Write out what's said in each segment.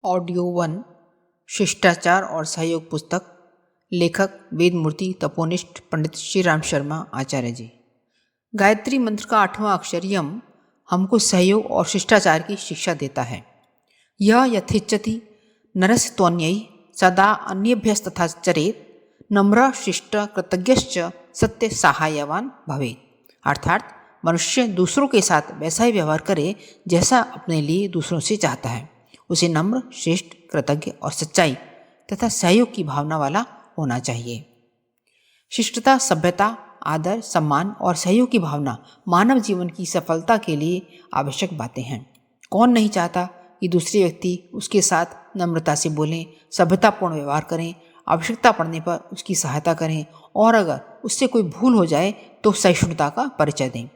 Audio 1 शिष्टाचार और सहयोग पुस्तक। लेखक वेदमूर्ति तपोनिष्ठ पंडित श्री राम शर्मा आचार्य जी। गायत्री मंत्र का 8वां अक्षर यम हमको सहयोग और शिष्टाचार की शिक्षा देता है। यह यथेच्छति नरस्त्वन्यै सदा अन्येभ्यस्तथा चरेत नम्र शिष्ट कृतज्ञश्च सत्य सहायवान भवेत्। अर्थात मनुष्य दूसरों के साथ वैसा ही व्यवहार करे जैसा अपने लिए दूसरों से चाहता है। उसे नम्र, श्रेष्ठ, कृतज्ञ और सच्चाई तथा सहयोग की भावना वाला होना चाहिए। शिष्टता, सभ्यता, आदर, सम्मान और सहयोग की भावना मानव जीवन की सफलता के लिए आवश्यक बातें हैं। कौन नहीं चाहता कि दूसरे व्यक्ति उसके साथ नम्रता से बोलें, सभ्यतापूर्ण व्यवहार करें, आवश्यकता पड़ने पर उसकी सहायता करें और अगर उससे कोई भूल हो जाए तो सहिष्णुता का परिचय दें।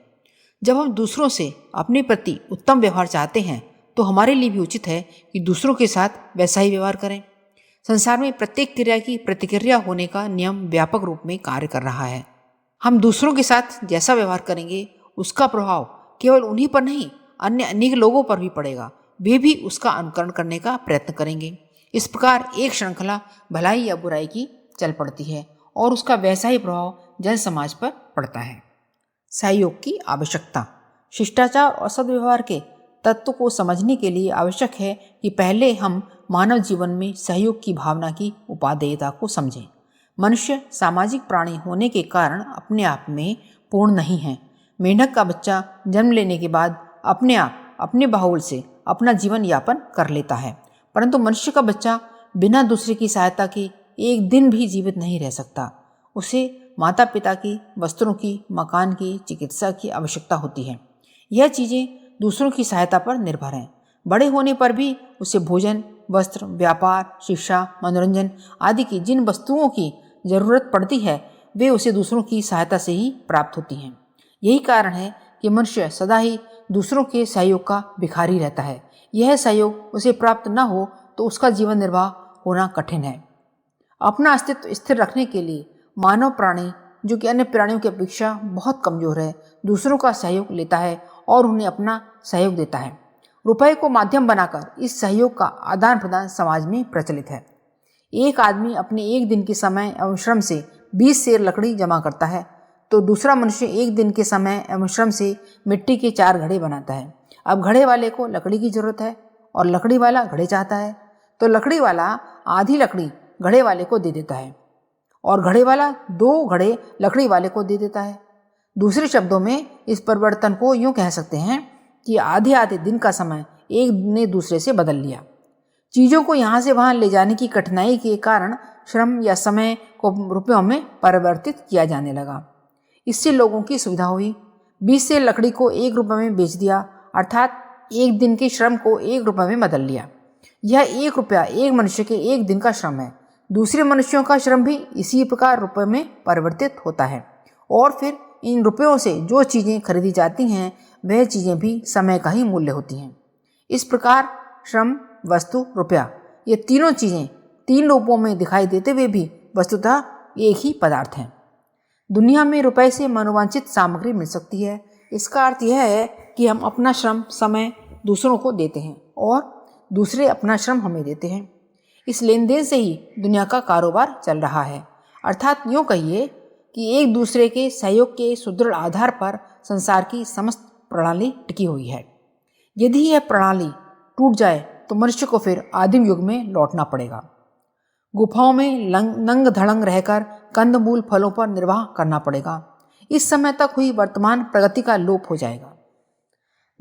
जब हम दूसरों से अपने प्रति उत्तम व्यवहार चाहते हैं तो हमारे लिए भी उचित है कि दूसरों के साथ वैसा ही व्यवहार करें। संसार में प्रत्येक क्रिया की प्रतिक्रिया होने का नियम व्यापक रूप में कार्य कर रहा है। हम दूसरों के साथ जैसा व्यवहार करेंगे उसका प्रभाव केवल उन्हीं पर नहीं, अन्य अनेक लोगों पर भी पड़ेगा। वे भी उसका अनुकरण करने का प्रयत्न करेंगे। इस प्रकार एक श्रृंखला भलाई या बुराई की चल पड़ती है और उसका वैसा ही प्रभाव जन समाज पर पड़ता है। सहयोग की आवश्यकता। शिष्टाचार और सद्व्यवहार के तत्व को समझने के लिए आवश्यक है कि पहले हम मानव जीवन में सहयोग की भावना की उपादेयता को समझें। मनुष्य सामाजिक प्राणी होने के कारण अपने आप में पूर्ण नहीं है। मेंढक का बच्चा जन्म लेने के बाद अपने आप अपने बाहुल से अपना जीवन यापन कर लेता है, परंतु मनुष्य का बच्चा बिना दूसरे की सहायता के एक दिन भी जीवित नहीं रह सकता। उसे माता पिता की, वस्त्रों की, मकान की, चिकित्सा की आवश्यकता होती है। यह चीज़ें दूसरों की सहायता पर निर्भर हैं। बड़े होने पर भी उसे भोजन, वस्त्र, व्यापार, शिक्षा, मनोरंजन आदि की जिन वस्तुओं की जरूरत पड़ती है वे उसे दूसरों की सहायता से ही प्राप्त होती हैं। यही कारण है कि मनुष्य सदा ही दूसरों के सहयोग का भिखारी रहता है। यह सहयोग उसे प्राप्त न हो तो उसका जीवन निर्वाह होना कठिन है। अपना अस्तित्व स्थिर रखने के लिए मानव प्राणी, जो कि अन्य प्राणियों की अपेक्षा बहुत कमजोर है, दूसरों का सहयोग लेता है और उन्हें अपना सहयोग देता है। रुपए को माध्यम बनाकर इस सहयोग का आदान प्रदान समाज में प्रचलित है। एक आदमी अपने एक दिन के समय एवं श्रम से 20 सेर लकड़ी जमा करता है तो दूसरा मनुष्य एक दिन के समय एवं श्रम से मिट्टी के 4 घड़े बनाता है। अब घड़े वाले को लकड़ी की जरूरत है और लकड़ी वाला घड़े चाहता है तो लकड़ी वाला आधी लकड़ी घड़े वाले को दे देता है और घड़े वाला 2 घड़े लकड़ी वाले को दे देता है। दूसरे शब्दों में इस परिवर्तन को यूँ कह सकते हैं कि आधे आधे दिन का समय एक ने दूसरे से बदल लिया। चीज़ों को यहाँ से वहाँ ले जाने की कठिनाई के कारण श्रम या समय को रुपयों में परिवर्तित किया जाने लगा। इससे लोगों की सुविधा हुई। 20 से लकड़ी को 1 रुपये में बेच दिया, अर्थात एक दिन के श्रम को 1 रुपये में बदल लिया। यह 1 रुपया एक मनुष्य के एक दिन का श्रम है। दूसरे मनुष्यों का श्रम भी इसी प्रकार रुपये में परिवर्तित होता है और फिर इन रुपयों से जो चीज़ें खरीदी जाती हैं वह चीज़ें भी समय का ही मूल्य होती हैं। इस प्रकार श्रम, वस्तु, रुपया ये तीनों चीज़ें 3 रूपों में दिखाई देते हुए भी वस्तुतः एक ही पदार्थ हैं। दुनिया में रुपए से मनोवांछित सामग्री मिल सकती है। इसका अर्थ यह है कि हम अपना श्रम, समय दूसरों को देते हैं और दूसरे अपना श्रम हमें देते हैं। इस लेन देन से ही दुनिया का कारोबार चल रहा है। अर्थात यूँ कहिए कि एक दूसरे के सहयोग के सुदृढ़ आधार पर संसार की समस्त प्रणाली टिकी हुई है। यदि यह प्रणाली टूट जाए तो मनुष्य को फिर आदिम युग में लौटना पड़ेगा। गुफाओं में नंग धड़ंग रहकर कंदमूल फलों पर निर्वाह करना पड़ेगा। इस समय तक हुई वर्तमान प्रगति का लोप हो जाएगा।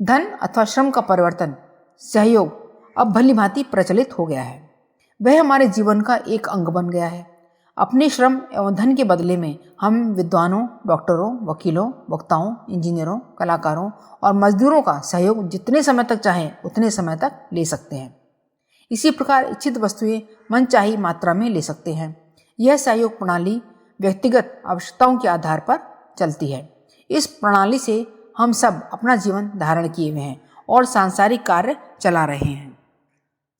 धन अथवा श्रम का परिवर्तन, सहयोग अब भली भांति प्रचलित हो गया है। वह हमारे जीवन का एक अंग बन गया है। अपने श्रम एवं धन के बदले में हम विद्वानों, डॉक्टरों, वकीलों, वक्ताओं, इंजीनियरों, कलाकारों और मजदूरों का सहयोग जितने समय तक चाहें उतने समय तक ले सकते हैं। इसी प्रकार इच्छित वस्तुएं मनचाही मात्रा में ले सकते हैं। यह सहयोग प्रणाली व्यक्तिगत आवश्यकताओं के आधार पर चलती है। इस प्रणाली से हम सब अपना जीवन धारण किए हुए हैं और सांसारिक कार्य चला रहे हैं।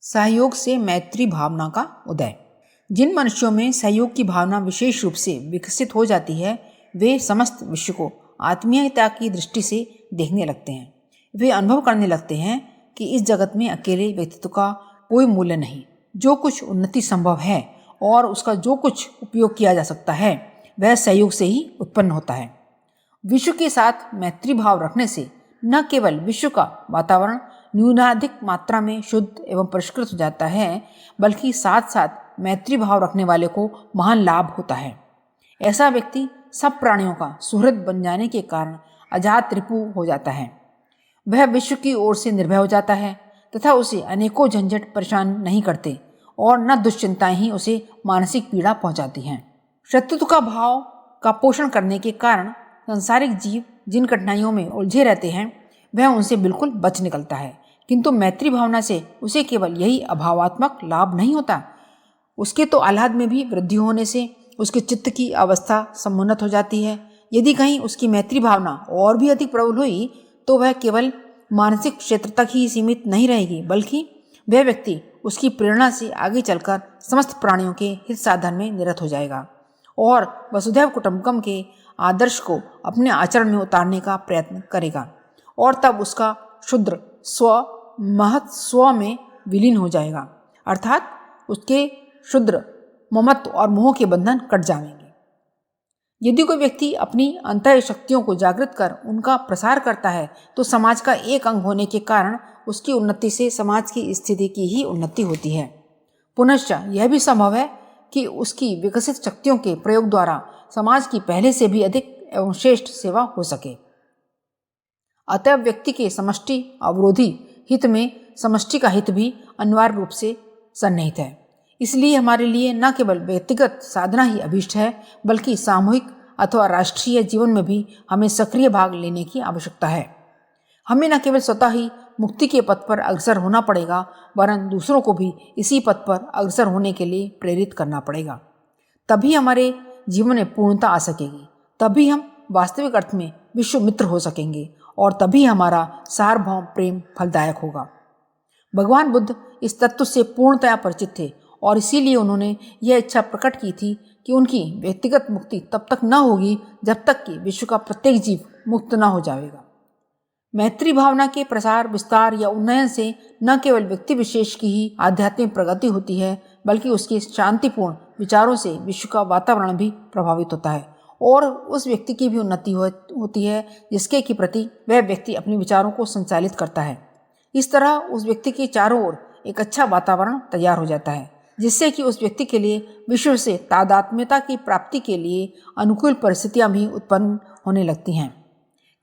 सहयोग से मैत्री भावना का उदय। जिन मनुष्यों में सहयोग की भावना विशेष रूप से विकसित हो जाती है वे समस्त विश्व को आत्मीयता की दृष्टि से देखने लगते हैं। वे अनुभव करने लगते हैं कि इस जगत में अकेले व्यक्तित्व का कोई मूल्य नहीं। जो कुछ उन्नति संभव है और उसका जो कुछ उपयोग किया जा सकता है वह सहयोग से ही उत्पन्न होता है। विश्व के साथ मैत्री भाव रखने से न केवल विश्व का वातावरण न्यूनाधिक मात्रा में शुद्ध एवं परिष्कृत हो जाता है, बल्कि साथ साथ मैत्री भाव रखने वाले को महान लाभ होता है। ऐसा व्यक्ति सब प्राणियों का सुहृद बन जाने के कारण अजात रिपु हो जाता है। वह विश्व की ओर से निर्भय हो जाता है तथा उसे अनेकों झंझट परेशान नहीं करते और न दुश्चिंताएं ही उसे मानसिक पीड़ा पहुंचाती हैं। शत्रुत्व का भाव का पोषण करने के कारण सांसारिक जीव जिन कठिनाइयों में उलझे रहते हैं वह उनसे बिल्कुल बच निकलता है, किंतु मैत्री भावना से उसे केवल यही अभावात्मक लाभ नहीं होता, उसके तो आह्लाद में भी वृद्धि होने से उसके चित्त की अवस्था समुन्नत हो जाती है। यदि कहीं उसकी मैत्री भावना और भी अधिक प्रबल हुई तो वह केवल मानसिक क्षेत्र तक ही सीमित नहीं रहेगी, बल्कि वह व्यक्ति उसकी प्रेरणा से आगे चलकर समस्त प्राणियों के हित साधन में निरत हो जाएगा और वसुधैव कुटुंबकम के आदर्श को अपने आचरण में उतारने का प्रयत्न करेगा और तब उसका क्षुद्र स्व महत् स्व में विलीन हो जाएगा, अर्थात उसके क्षुद्र ममत्व और मोह के बंधन कट जाएंगे। यदि कोई व्यक्ति अपनी अंतः शक्तियों को जागृत कर उनका प्रसार करता है तो समाज का एक अंग होने के कारण उसकी उन्नति से समाज की स्थिति की ही उन्नति होती है। पुनश्च यह भी संभव है कि उसकी विकसित शक्तियों के प्रयोग द्वारा समाज की पहले से भी अधिक एवं श्रेष्ठ सेवा हो सके। अतः व्यक्ति के समष्टि अवरोधी हित में समष्टि का हित भी अनिवार्य रूप से सन्निहित है। इसलिए हमारे लिए न केवल व्यक्तिगत साधना ही अभीष्ट है, बल्कि सामूहिक अथवा राष्ट्रीय जीवन में भी हमें सक्रिय भाग लेने की आवश्यकता है। हमें न केवल स्वतः ही मुक्ति के पथ पर अग्रसर होना पड़ेगा, वरन दूसरों को भी इसी पथ पर अग्रसर होने के लिए प्रेरित करना पड़ेगा। तभी हमारे जीवन में पूर्णता आ सकेगी, तभी हम वास्तविक अर्थ में विश्व मित्र हो सकेंगे और तभी हमारा सार्वभौम प्रेम फलदायक होगा। भगवान बुद्ध इस तत्व से पूर्णतया परिचित थे और इसीलिए उन्होंने यह इच्छा प्रकट की थी कि उनकी व्यक्तिगत मुक्ति तब तक न होगी जब तक कि विश्व का प्रत्येक जीव मुक्त न हो जाएगा। मैत्री भावना के प्रसार विस्तार या उन्नयन से न केवल व्यक्ति विशेष की ही आध्यात्मिक प्रगति होती है, बल्कि उसके शांतिपूर्ण विचारों से विश्व का वातावरण भी प्रभावित होता है और उस व्यक्ति की भी उन्नति होती है जिसके के प्रति वह व्यक्ति अपने विचारों को संचालित करता है। इस तरह उस व्यक्ति के चारों ओर एक अच्छा वातावरण तैयार हो जाता है, जिससे कि उस व्यक्ति के लिए विश्व से तादात्म्यता की प्राप्ति के लिए अनुकूल परिस्थितियां भी उत्पन्न होने लगती हैं।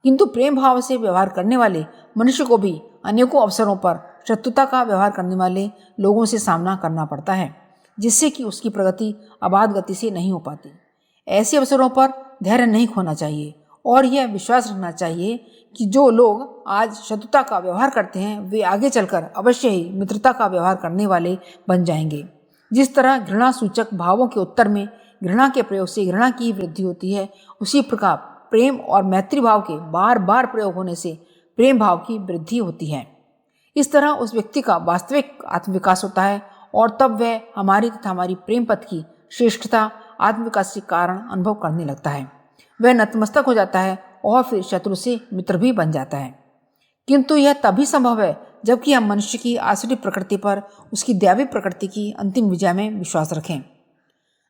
किंतु प्रेम भाव से व्यवहार करने वाले मनुष्य को भी अनेकों अवसरों पर शत्रुता का व्यवहार करने वाले लोगों से सामना करना पड़ता है, जिससे कि उसकी प्रगति अबाध गति से नहीं हो पाती। ऐसे अवसरों पर धैर्य नहीं खोना चाहिए और यह विश्वास रखना चाहिए कि जो लोग आज शत्रुता का व्यवहार करते हैं वे आगे चलकर अवश्य ही मित्रता का व्यवहार करने वाले बन जाएंगे। जिस तरह घृणा सूचक भावों के उत्तर में घृणा के प्रयोग से घृणा की वृद्धि होती है, उसी प्रकार प्रेम और मैत्री भाव के बार बार प्रयोग होने से प्रेम भाव की वृद्धि होती है। इस तरह उस व्यक्ति का वास्तविक आत्मविकास होता है और तब वह हमारी तथा हमारी प्रेम पथ की श्रेष्ठता आत्मविकास के कारण अनुभव करने लगता है। वह नतमस्तक हो जाता है और फिर शत्रु से मित्र भी बन जाता है। किंतु यह तभी संभव है जबकि हम मनुष्य की आसुरी प्रकृति पर उसकी दैवी प्रकृति की अंतिम विजय में विश्वास रखें।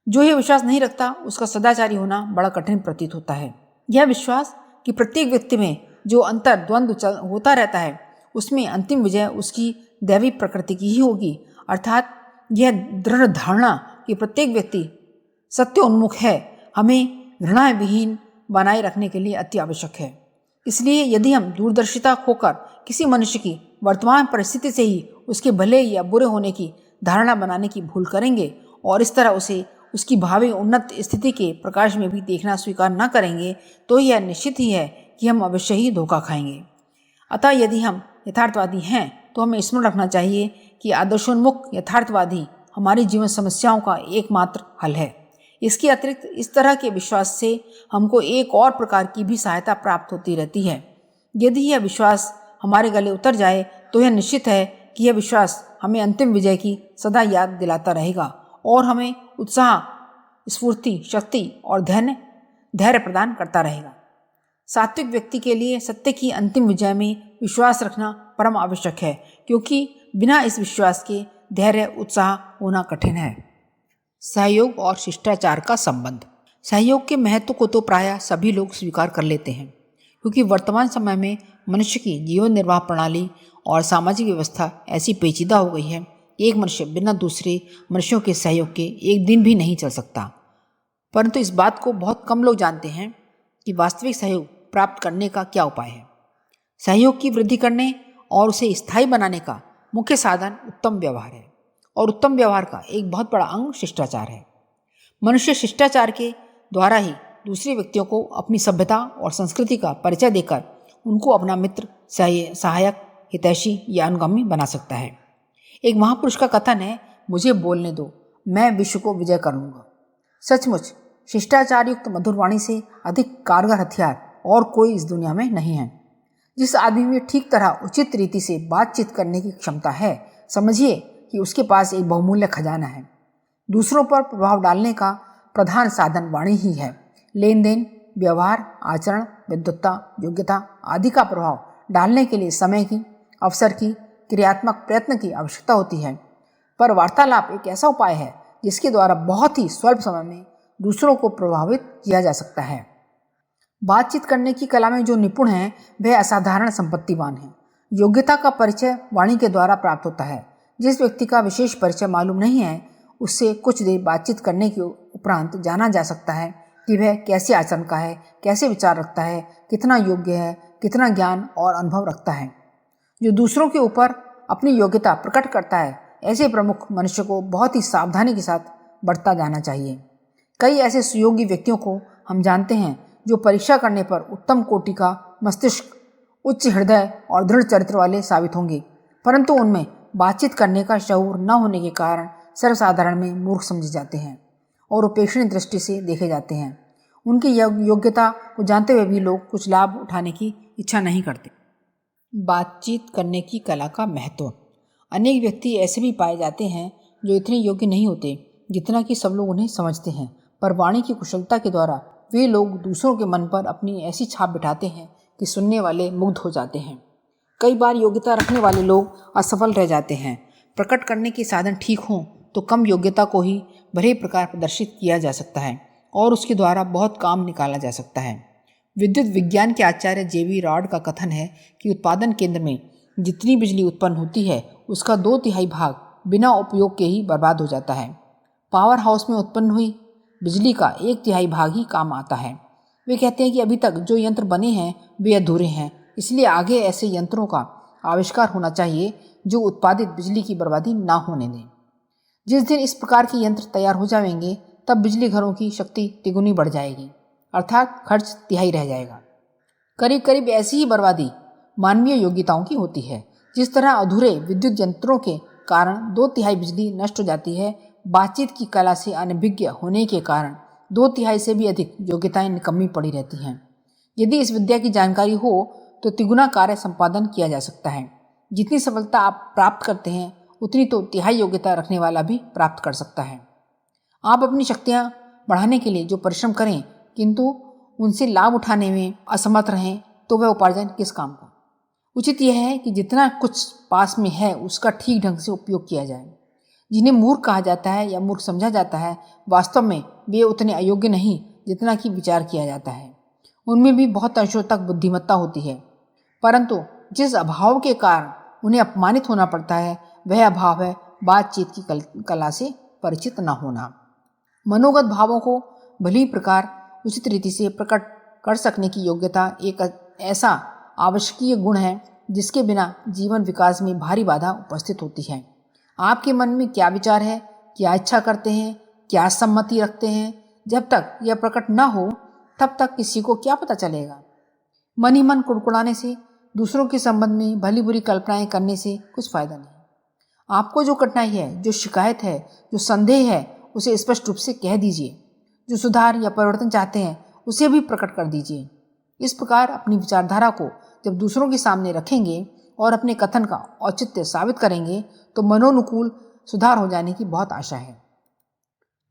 जो यह विश्वास नहीं रखता उसका सदाचारी होना बड़ा कठिन प्रतीत होता है। यह विश्वास कि प्रत्येक व्यक्ति में जो अंतर द्वंद्व होता रहता है उसमें अंतिम विजय उसकी दैवी प्रकृति की ही होगी, अर्थात यह दृढ़ धारणा कि प्रत्येक व्यक्ति सत्य उन्मुख है हमें घृणा विहीन बनाए रखने के लिए अति आवश्यक है। इसलिए यदि हम दूरदर्शिता खोकर किसी मनुष्य की वर्तमान परिस्थिति से ही उसके भले या बुरे होने की धारणा बनाने की भूल करेंगे और इस तरह उसे उसकी भावी उन्नत स्थिति के प्रकाश में भी देखना स्वीकार न करेंगे तो यह निश्चित ही है कि हम अवश्य ही धोखा खाएंगे। अतः यदि हम यथार्थवादी हैं तो हमें स्मरण रखना चाहिए कि आदर्शोन्मुख यथार्थवादी हमारी जीवन समस्याओं का एकमात्र हल है। इसके अतिरिक्त इस तरह के विश्वास से हमको एक और प्रकार की भी सहायता प्राप्त होती रहती है। यदि यह विश्वास हमारे गले उतर जाए तो यह निश्चित है कि यह विश्वास हमें अंतिम विजय की सदा याद दिलाता रहेगा और हमें उत्साह, स्फूर्ति, शक्ति और धैर्य प्रदान करता रहेगा। सात्विक व्यक्ति के लिए सत्य की अंतिम विजय में विश्वास रखना परम आवश्यक है, क्योंकि बिना इस विश्वास के धैर्य उत्साह होना कठिन है। सहयोग और शिष्टाचार का संबंध। सहयोग के महत्व को तो प्रायः सभी लोग स्वीकार कर लेते हैं, क्योंकि वर्तमान समय में मनुष्य की जीवन निर्वाह प्रणाली और सामाजिक व्यवस्था ऐसी पेचीदा हो गई है कि एक मनुष्य बिना दूसरे मनुष्यों के सहयोग के एक दिन भी नहीं चल सकता। परंतु इस बात को बहुत कम लोग जानते हैं कि वास्तविक सहयोग प्राप्त करने का क्या उपाय है। सहयोग की वृद्धि करने और उसे स्थायी बनाने का मुख्य साधन उत्तम व्यवहार है, और उत्तम व्यवहार का एक बहुत बड़ा अंग शिष्टाचार है। मनुष्य शिष्टाचार के द्वारा ही दूसरे व्यक्तियों को अपनी सभ्यता और संस्कृति का परिचय देकर उनको अपना मित्र, सहायक, हितैषी या अनुगामी बना सकता है। एक महापुरुष का कथन है, मुझे बोलने दो, मैं विश्व को विजय कर लूँगा। सचमुच शिष्टाचार युक्त मधुर वाणी से अधिक कारगर हथियार और कोई इस दुनिया में नहीं है। जिस आदमी में ठीक तरह उचित रीति से बातचीत करने की क्षमता है, समझिए कि उसके पास एक बहुमूल्य खजाना है। दूसरों पर प्रभाव डालने का प्रधान साधन वाणी ही है। लेन देन, व्यवहार, आचरण, विद्वत्ता, योग्यता आदि का प्रभाव डालने के लिए समय की, अवसर की, क्रियात्मक प्रयत्न की आवश्यकता होती है। पर वार्तालाप एक ऐसा उपाय है जिसके द्वारा बहुत ही स्वल्प समय में दूसरों को प्रभावित किया जा सकता है। बातचीत करने की कला में जो निपुण है वह असाधारण संपत्तिवान है। योग्यता का परिचय वाणी के द्वारा प्राप्त होता है। जिस व्यक्ति का विशेष परिचय मालूम नहीं है, उससे कुछ देर बातचीत करने के उपरांत जाना जा सकता है कि वह कैसे आचरण का है, कैसे विचार रखता है, कितना योग्य है, कितना ज्ञान और अनुभव रखता है। जो दूसरों के ऊपर अपनी योग्यता प्रकट करता है, ऐसे प्रमुख मनुष्य को बहुत ही सावधानी के साथ बढ़ता जाना चाहिए। कई ऐसे सुयोग्य व्यक्तियों को हम जानते हैं जो परीक्षा करने पर उत्तम कोटि का मस्तिष्क, उच्च हृदय और दृढ़ चरित्र वाले साबित होंगे, परंतु उनमें बातचीत करने का शऊर न होने के कारण सर्वसाधारण में मूर्ख समझे जाते हैं और उपेक्षणीय दृष्टि से देखे जाते हैं। उनकी योग्यता को जानते हुए भी लोग कुछ लाभ उठाने की इच्छा नहीं करते। बातचीत करने की कला का महत्व। अनेक व्यक्ति ऐसे भी पाए जाते हैं जो इतने योग्य नहीं होते जितना कि सब लोग उन्हें समझते हैं, पर वाणी की कुशलता के द्वारा वे लोग दूसरों के मन पर अपनी ऐसी छाप बिठाते हैं कि सुनने वाले मुग्ध हो जाते हैं। कई बार योग्यता रखने वाले लोग असफल रह जाते हैं। प्रकट करने के साधन ठीक हों तो कम योग्यता को ही भले प्रकार प्रदर्शित किया जा सकता है और उसके द्वारा बहुत काम निकाला जा सकता है। विद्युत विज्ञान के आचार्य जेवी रॉड का कथन है कि उत्पादन केंद्र में जितनी बिजली उत्पन्न होती है उसका 2/3 भाग बिना उपयोग के ही बर्बाद हो जाता है। पावर हाउस में उत्पन्न हुई बिजली का 1/3 भाग ही काम आता है। वे कहते हैं कि अभी तक जो यंत्र बने हैं वे अधूरे हैं, इसलिए आगे ऐसे यंत्रों का आविष्कार होना चाहिए जो उत्पादित बिजली की बर्बादी ना होने दें। जिस दिन इस प्रकार के यंत्र तैयार हो जाएंगे तब बिजली घरों की शक्ति तिगुनी बढ़ जाएगी, अर्थात खर्च तिहाई रह जाएगा। करीब करीब ऐसी ही बर्बादी मानवीय योग्यताओं की होती है। जिस तरह अधूरे विद्युत यंत्रों के कारण 2/3 बिजली नष्ट हो जाती है, बातचीत की कला से अनभिज्ञ होने के कारण 2/3 से भी अधिक योग्यताएं निकम्मी पड़ी रहती हैं। यदि इस विद्या की जानकारी हो तो तिगुना कार्य संपादन किया जा सकता है। जितनी सफलता आप प्राप्त करते हैं उतनी तो तिहाई योग्यता रखने वाला भी प्राप्त कर सकता है। आप अपनी शक्तियाँ बढ़ाने के लिए जो परिश्रम करें किंतु उनसे लाभ उठाने में असमर्थ रहें तो वह उपार्जन किस काम का। उचित यह है कि जितना कुछ पास में है उसका ठीक ढंग से उपयोग किया जाए। जिन्हें मूर्ख कहा जाता है या मूर्ख समझा जाता है, वास्तव में वे उतने अयोग्य नहीं जितना कि विचार किया जाता है। उनमें भी बहुत अंशों तक बुद्धिमत्ता होती है, परंतु जिस अभाव के कारण उन्हें अपमानित होना पड़ता है वह अभाव है बातचीत की कला से परिचित न होना। मनोगत भावों को भली प्रकार उचित रीति से प्रकट कर सकने की योग्यता एक ऐसा आवश्यकीय गुण है जिसके बिना जीवन विकास में भारी बाधा उपस्थित होती है। आपके मन में क्या विचार है, क्या इच्छा करते हैं, क्या सम्मति रखते हैं, जब तक यह प्रकट न हो तब तक किसी को क्या पता चलेगा। मन ही मन कुड़कुड़ाने से, दूसरों के संबंध में भली बुरी कल्पनाएं करने से कुछ फायदा नहीं। आपको जो कठिनाई है, जो शिकायत है, जो संदेह है, उसे स्पष्ट रूप से कह दीजिए। जो सुधार या परिवर्तन चाहते हैं उसे भी प्रकट कर दीजिए। इस प्रकार अपनी विचारधारा को जब दूसरों के सामने रखेंगे और अपने कथन का औचित्य साबित करेंगे तो मनोनुकूल सुधार हो जाने की बहुत आशा है।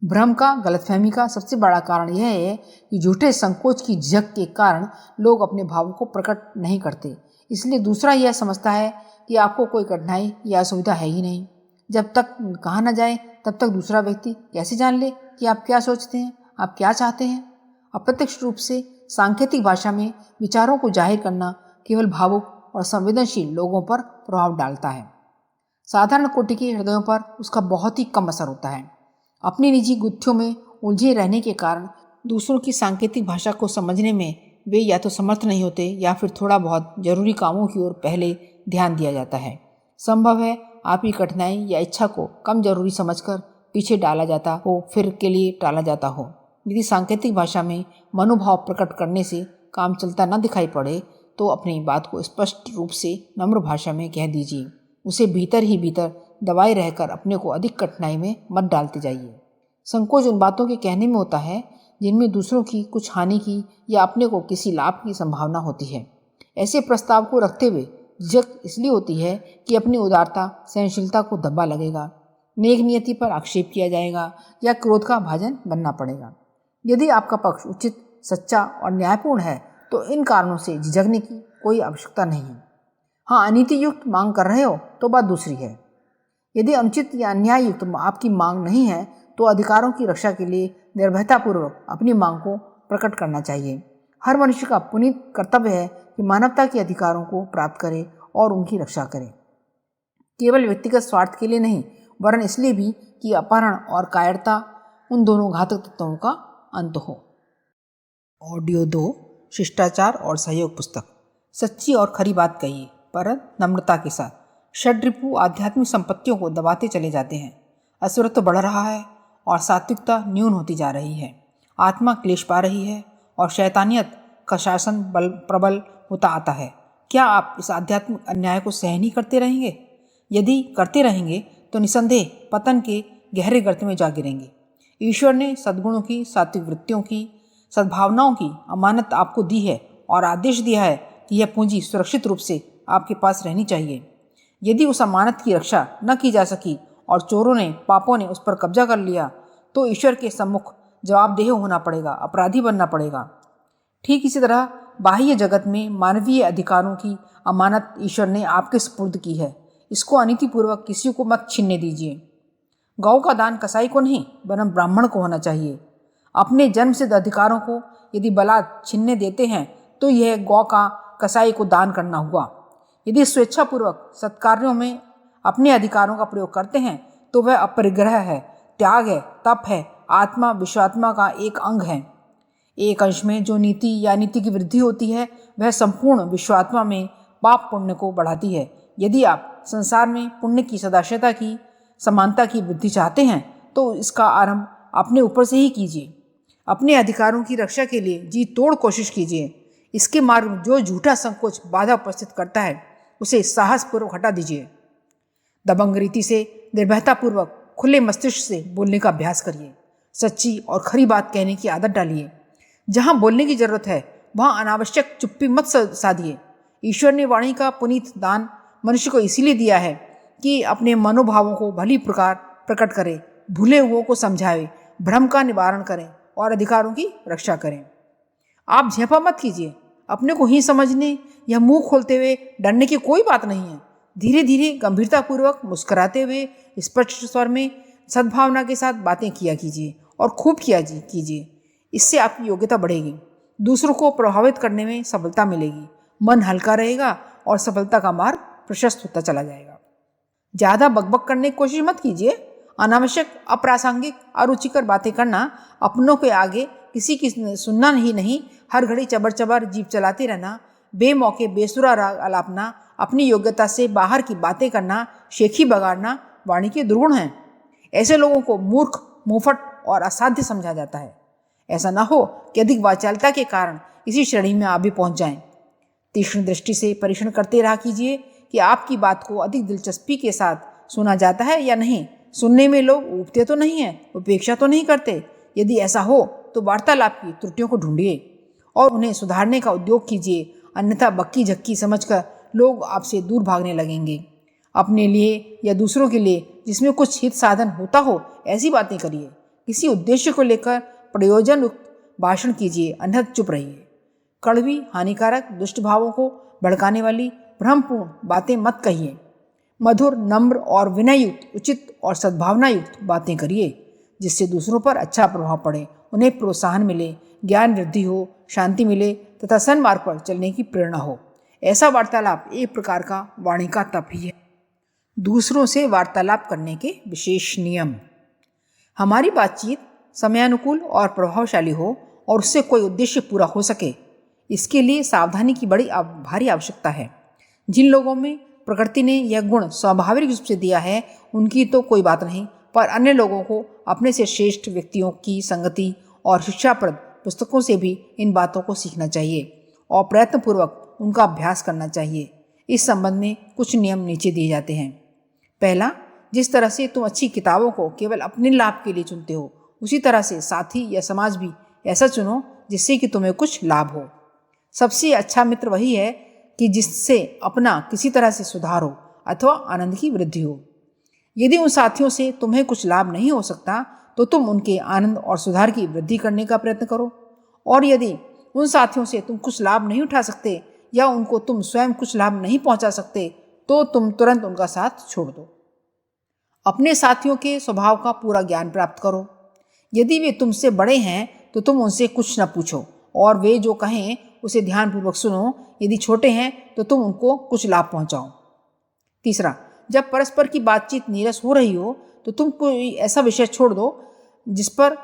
भ्रम का, गलतफहमी का सबसे बड़ा कारण यह है कि झूठे संकोच की झक के कारण लोग अपने भावों को प्रकट नहीं करते। इसलिए दूसरा यह समझता है कि आपको कोई कठिनाई या असुविधा है ही नहीं। जब तक कहा न जाए तब तक दूसरा व्यक्ति कैसे जान ले कि आप क्या सोचते हैं, आप क्या चाहते हैं। अप्रत्यक्ष रूप से सांकेतिक भाषा में विचारों को जाहिर करना केवल भावुक और संवेदनशील लोगों पर प्रभाव डालता है। साधारण कोटि के हृदयों पर उसका बहुत ही कम असर होता है। अपनी निजी गुत्थियों में उलझे रहने के कारण दूसरों की सांकेतिक भाषा को समझने में वे या तो समर्थ नहीं होते या फिर थोड़ा बहुत जरूरी कामों की ओर पहले ध्यान दिया जाता है। संभव है आपकी कठिनाई या इच्छा को कम जरूरी समझकर पीछे डाला जाता हो, फिर के लिए टाला जाता हो। यदि सांकेतिक भाषा में मनोभाव प्रकट करने से काम चलता न दिखाई पड़े तो अपनी बात को स्पष्ट रूप से नम्र भाषा में कह दीजिए। उसे भीतर ही भीतर दबाए रहकर अपने को अधिक कठिनाई में मत डालते जाइए। संकोच उन बातों के कहने में होता है जिनमें दूसरों की कुछ हानि की या अपने को किसी लाभ की संभावना होती है। ऐसे प्रस्ताव को रखते हुए झिझक इसलिए होती है कि अपनी उदारता सहनशीलता को धब्बा लगेगा, नेक नियति पर आक्षेप किया जाएगा या क्रोध का भाजन बनना पड़ेगा। यदि आपका पक्ष उचित, सच्चा और न्यायपूर्ण है तो इन कारणों से झिझकने की कोई आवश्यकता नहीं है। हाँ, अनीति युक्त मांग कर रहे हो तो बात दूसरी है। यदि अनुचित या अन्याय युक्त आपकी मांग नहीं है तो अधिकारों की रक्षा के लिए निर्भयतापूर्वक अपनी मांग को प्रकट करना चाहिए। हर मनुष्य का पुनीत कर्तव्य है कि मानवता के अधिकारों को प्राप्त करे और उनकी रक्षा करे, केवल व्यक्तिगत स्वार्थ के लिए नहीं वरन इसलिए भी कि अपहरण और कायरता उन दोनों घातक तत्वों का अंत हो। ऑडियो 2 शिष्टाचार और सहयोग पुस्तक। सच्ची और खरी बात कहिए पर नम्रता के साथ। षड्रिपु आध्यात्मिक संपत्तियों को दबाते चले जाते हैं। असुरत्व बढ़ रहा है और सात्विकता न्यून होती जा रही है। आत्मा क्लेश पा रही है और शैतानियत का शासन बल प्रबल होता आता है। क्या आप इस आध्यात्मिक अन्याय को सहन ही करते रहेंगे? यदि करते रहेंगे तो निसंदेह पतन के गहरे गर्त में जा गिरेंगे। ईश्वर ने सद्गुणों की, सात्विक वृत्तियों की, सद्भावनाओं की अमानत आपको दी है और आदेश दिया है कि यह पूंजी सुरक्षित रूप से आपके पास रहनी चाहिए। यदि उस अमानत की रक्षा न की जा सकी और चोरों ने, पापों ने उस पर कब्जा कर लिया तो ईश्वर के सम्मुख जवाबदेह होना पड़ेगा, अपराधी बनना पड़ेगा। ठीक इसी तरह बाह्य जगत में मानवीय अधिकारों की अमानत ईश्वर ने आपके सुपुर्द की है। इसको अनीतिपूर्वक किसी को मत छीनने दीजिए। गौ का दान कसाई को नहीं वरन ब्राह्मण को होना चाहिए। अपने जन्म सिद्ध अधिकारों को यदि बलात् छीनने देते हैं तो यह गौ का कसाई को दान करना हुआ। यदि स्वेच्छापूर्वक सत्कार्यों में अपने अधिकारों का प्रयोग करते हैं तो वह अपरिग्रह है, त्याग है, तप है, आत्मा विश्वात्मा का एक अंग है। एक अंश में जो नीति या नीति की वृद्धि होती है वह संपूर्ण विश्वात्मा में पाप पुण्य को बढ़ाती है। यदि आप संसार में पुण्य की, सदाशयता की, समानता की वृद्धि चाहते हैं तो इसका आरंभ अपने ऊपर से ही कीजिए। अपने अधिकारों की रक्षा के लिए जी तोड़ कोशिश कीजिए। इसके मार्ग में जो झूठा संकोच बाधा उपस्थित करता है उसे साहसपूर्वक हटा दीजिए। दबंग रीति से, निर्भयतापूर्वक, खुले मस्तिष्क से बोलने का अभ्यास करिए। सच्ची और खरी बात कहने की आदत डालिए। जहाँ बोलने की जरूरत है वहाँ अनावश्यक चुप्पी मत साधिए। ईश्वर ने वाणी का पुनीत दान मनुष्य को इसीलिए दिया है कि अपने मनोभावों को भली प्रकार प्रकट करे, भूले हुओं को समझाए, भ्रम का निवारण करें और अधिकारों की रक्षा करें। आप झेपा मत कीजिए। अपने को ही समझने या मुंह खोलते हुए डरने की कोई बात नहीं है। धीरे धीरे गंभीरतापूर्वक मुस्कुराते हुए स्पष्ट स्वर में सद्भावना के साथ बातें किया कीजिए और खूब किया कीजिए। इससे आपकी योग्यता बढ़ेगी, दूसरों को प्रभावित करने में सफलता मिलेगी, मन हल्का रहेगा और सफलता का मार्ग प्रशस्त होता चला जाएगा। ज़्यादा बकबक करने की कोशिश मत कीजिए। अनावश्यक, अप्रासंगिक, अरुचिकर बातें करना, अपनों के आगे किसी की सुनना ही नहीं, हर घड़ी चबर चबर जीभ चलाते रहना, बेमौके बेसुरा राग अलापना, अपनी योग्यता से बाहर की बातें करना, शेखी बगाड़ना वाणी के दुर्गुण हैं। ऐसे लोगों को मूर्ख, मुंहफट और असाध्य समझा जाता है। ऐसा न हो कि अधिक वाचालता के कारण इसी श्रेणी में आप भी पहुंच जाएं। तीक्ष्ण दृष्टि से परीक्षण करते रहा कीजिए कि आपकी बात को अधिक दिलचस्पी के साथ सुना जाता है या नहीं। सुनने में लोग ऊबते तो नहीं हैं, उपेक्षा तो नहीं करते। यदि ऐसा हो तो वार्तालाप की त्रुटियों को ढूंढिए और उन्हें सुधारने का उद्योग कीजिए, अन्यथा बक्की झक्की समझकर लोग आपसे दूर भागने लगेंगे। अपने लिए या दूसरों के लिए जिसमें कुछ हित साधन होता हो ऐसी बातें करिए। किसी उद्देश्य को लेकर प्रयोजन युक्त भाषण कीजिए, अन्यथा चुप रहिए। कड़वी, हानिकारक, दुष्ट भावों को भड़काने वाली भ्रमपूर्ण बातें मत कहिए। मधुर, नम्र और विनययुक्त, उचित और सद्भावना युक्त बातें करिए, जिससे दूसरों पर अच्छा प्रभाव पड़े, उन्हें प्रोत्साहन मिले, ज्ञान वृद्धि हो, शांति मिले तथा सन्मार्ग पर चलने की प्रेरणा हो। ऐसा वार्तालाप एक प्रकार का वाणी का तप ही है। दूसरों से वार्तालाप करने के विशेष नियम। हमारी बातचीत समयानुकूल और प्रभावशाली हो और उससे कोई उद्देश्य पूरा हो सके, इसके लिए सावधानी की बड़ी भारी आवश्यकता है। जिन लोगों में प्रकृति ने यह गुण स्वाभाविक रूप से दिया है, उनकी तो कोई बात नहीं, पर अन्य लोगों को अपने से श्रेष्ठ व्यक्तियों की संगति और शिक्षाप्रद पुस्तकों से भी इन बातों को सीखना चाहिए और प्रयत्नपूर्वक उनका अभ्यास करना चाहिए। इस संबंध में कुछ नियम नीचे दिए जाते हैं। पहला, जिस तरह से तुम अच्छी किताबों को केवल अपने लाभ के लिए चुनते हो, उसी तरह से साथी या समाज भी ऐसा चुनो जिससे कि तुम्हें कुछ लाभ हो। सबसे अच्छा मित्र वही है कि जिससे अपना किसी तरह से सुधार हो अथवा आनंद की वृद्धि हो। यदि उन साथियों से तुम्हें कुछ लाभ नहीं हो सकता, तो तुम उनके आनंद और सुधार की वृद्धि करने का प्रयत्न करो, और यदि उन साथियों से तुम कुछ लाभ नहीं उठा सकते या उनको तुम स्वयं कुछ लाभ नहीं पहुंचा सकते, तो तुम तुरंत उनका साथ छोड़ दो। अपने साथियों के स्वभाव का पूरा ज्ञान प्राप्त करो। यदि वे तुमसे बड़े हैं तो तुम उनसे कुछ न पूछो और वे जो कहें उसे ध्यानपूर्वक सुनो। यदि छोटे हैं तो तुम उनको कुछ लाभ पहुंचाओ। तीसरा, जब परस्पर की बातचीत नीरस हो रही हो तो तुम कोई ऐसा विषय छोड़ दो जिस पर